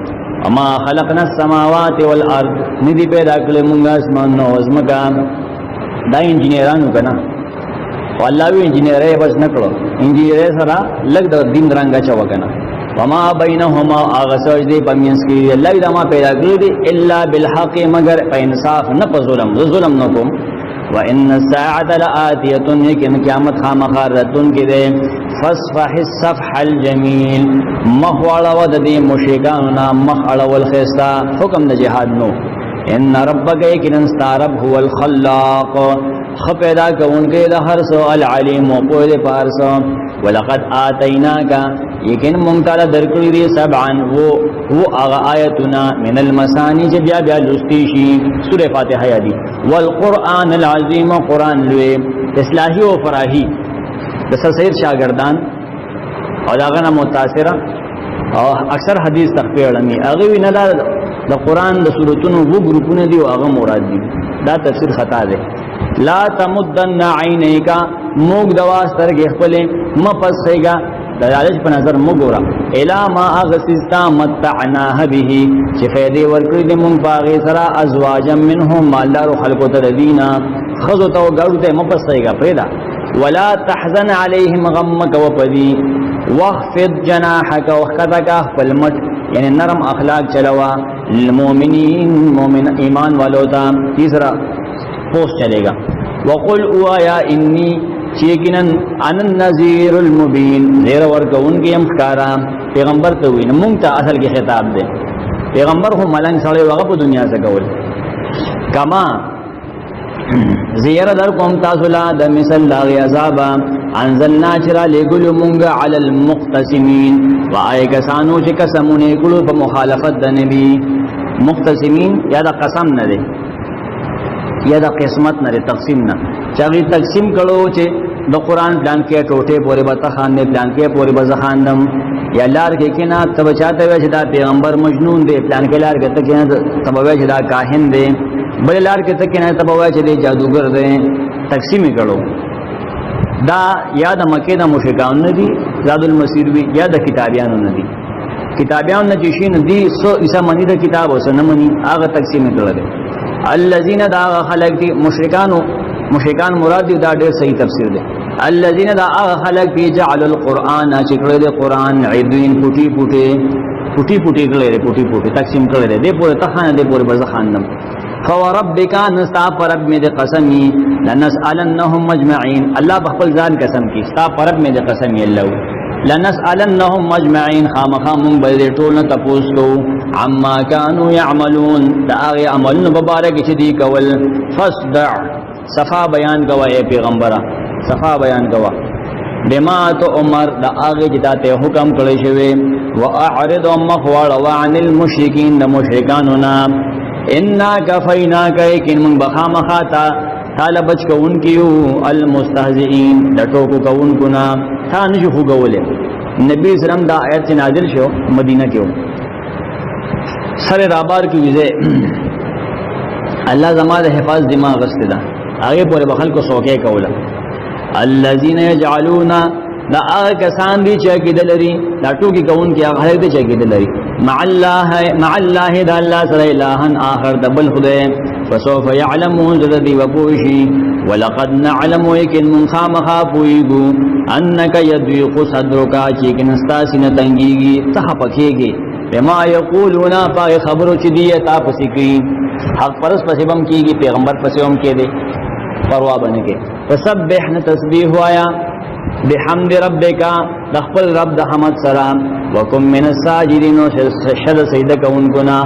اما خلقنا السماوات والارض ندی پیدا کړل موږ اسمان او زمکا دا انجینرانو کنه والله وی انجینرای بس نکړو انجینرای سره لګ د دین رنگا چا وکنه وما بینهما اغسوج دی پمینس کی الله دا ما پیدا کړی دی الا بالحق مگر په انصاف نه په ظلم نه کوم وان الساعه لاتیه یقین قیامت خامخارتون کې ده فصفح الصفح الجمیل مخواړه ود دې مشرکانو نه مخاړه والخستا حکم د جهاد نو ان ربک یقین استرب هو الخلاق خپیدا کوونکې د هر سو العلیم او په دې پارسو ولقد اتیناک یقین مونږ تعالی درکړي دي سبعا وو هغه آیتنا من المسانی چې بیا لستی شي سوره فاتحه یادي والقران العظیم قران لوی اصلاحی او فراحی د سید شاګردان او داغه نه متاثره او اکثر حدیث تخفیړنی هغه وینه د قران د سوراتونو وو ګروپونه دي او هغه مراد دي دا تفسیر خطا ده لا تمدن عینیک موږ دواستر کې خپل مپسېګا د علاج په نظر موږ الا ما اغسستا متعنا به چې فائدې ورکړي د مونږ باغې سره ازواجا منهم مالدار خلقو ته دینا خذو تو غړو ته مپسېګا پیدا ولا تحزن عليهم غمك وپدي واخفض جناحك وخذك فالمت یعنی نرم اخلاق چلوا للمؤمنین مومن ایمان والو ته تیسرا پوسٹ چلے گا وقل اوایا انی چیکنن ان النذیر المبین زیر ورکون کی امخکارا پیغمبر ته وین مونږ ته اصل کې خطاب ده پیغمبر هو ملنګ سره وغه په دنیا څخه کول کما زیر در کوم تاسو لا د مثل لاغی عذابا انزلنا چرا لګلو مونږه علی المقتسمین وای کسانو چې قسمونه کړو په مخالفت د نبی. مقتسمین یا د قسم نه دی یا د قسمت نه تقسیم نه، چې تقسیم کړو چې د قران پلان کې ټوټه پورې به تخان نه پلان کې پورې به زخاندم یا لار کې کنا تب چاته وای چې دا پیغمبر مجنون دی، پلان کې لار کې ته کنا تب وای چې دا کاهن دی، بل لار کې ته کنا تب وای چې دی جادوګر دی. تقسیم کړو دا یا د مکه د مشرکان نه دي زاد المسیر وی یا د کتابیانو نه دي. کتابیان نه چې شین دي سو عیسی منی د کتاب او سن منی هغه تقسیم کړل. الذين دا خلق دي مشرکان مراد دي، دا ډېر صحیح تفسیر دی. الذين دا خلق دي جعل القرآن چې کړل د قرآن عیدین پټي کړل پټي تقسیم کړل دي پورې تخانه دي پورې بزخاندم. فوربک نستا پرب میں دے قسمی لنسألنهم مجمعین، اللہ بخبل ذان قسم کی ستا پرب میں دے قسمی اللہ لنسألنهم مجمعین خامخام بلدے ٹولنا تپوس کو عما کانو یعملون دا آغی عملن ببارک چدی کول. فصدع صفا بیان گوا اے پیغمبرہ صفا بیان گوا بما تو عمر دا آغی جداتے حکم کلشوے وَأَعْرِضُ مَخْوَالَ وَعَنِ الْمُشْرِكِينَ دا مشرکانونا انا کفینا کئی کن من بخام خاتا تالا بچ کون کیو المستہزئین لٹوکو کون کنا تا نشو خوگولے. نبی اسلام دا آیت سے نازل شو مدینہ کیو سر رابار کی وزے اللہ زمان حفاظ دماغ غست دا آگے پورے بخل کو سوکے کولا. الذین یجعلون دا آگے کسان دی چاکی دلری دا ٹوکی کون کی آگے دی چاکی دلری مع اللہ دا اللہ صلی الہن آخر دبل خدے. فسوف یعلمون زدی وپوشی ولقد نعلم ایکن من خامخا پوئیگو انکا یدویق صدرکا چیکن استاسی نتنگیگی تحپکیگی بما یقولونا پاگی خبرو چی دیتا پسکی حق پرس پسیبم کیگی پیغمبر پسیبم کی دے پروا بنکے. فسبح نتسبیح آیا بحمد ربکا دخپل رب د حمد سلام وکم من الساجدین و شد سیدک انکنا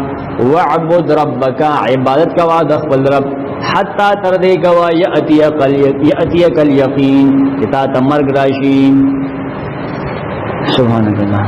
وعبد ربکا عبادت کوا دخپل رب حتی تردے کوا یأتیک الیقین کتا تمرگ راشی. سبحانک اللہ.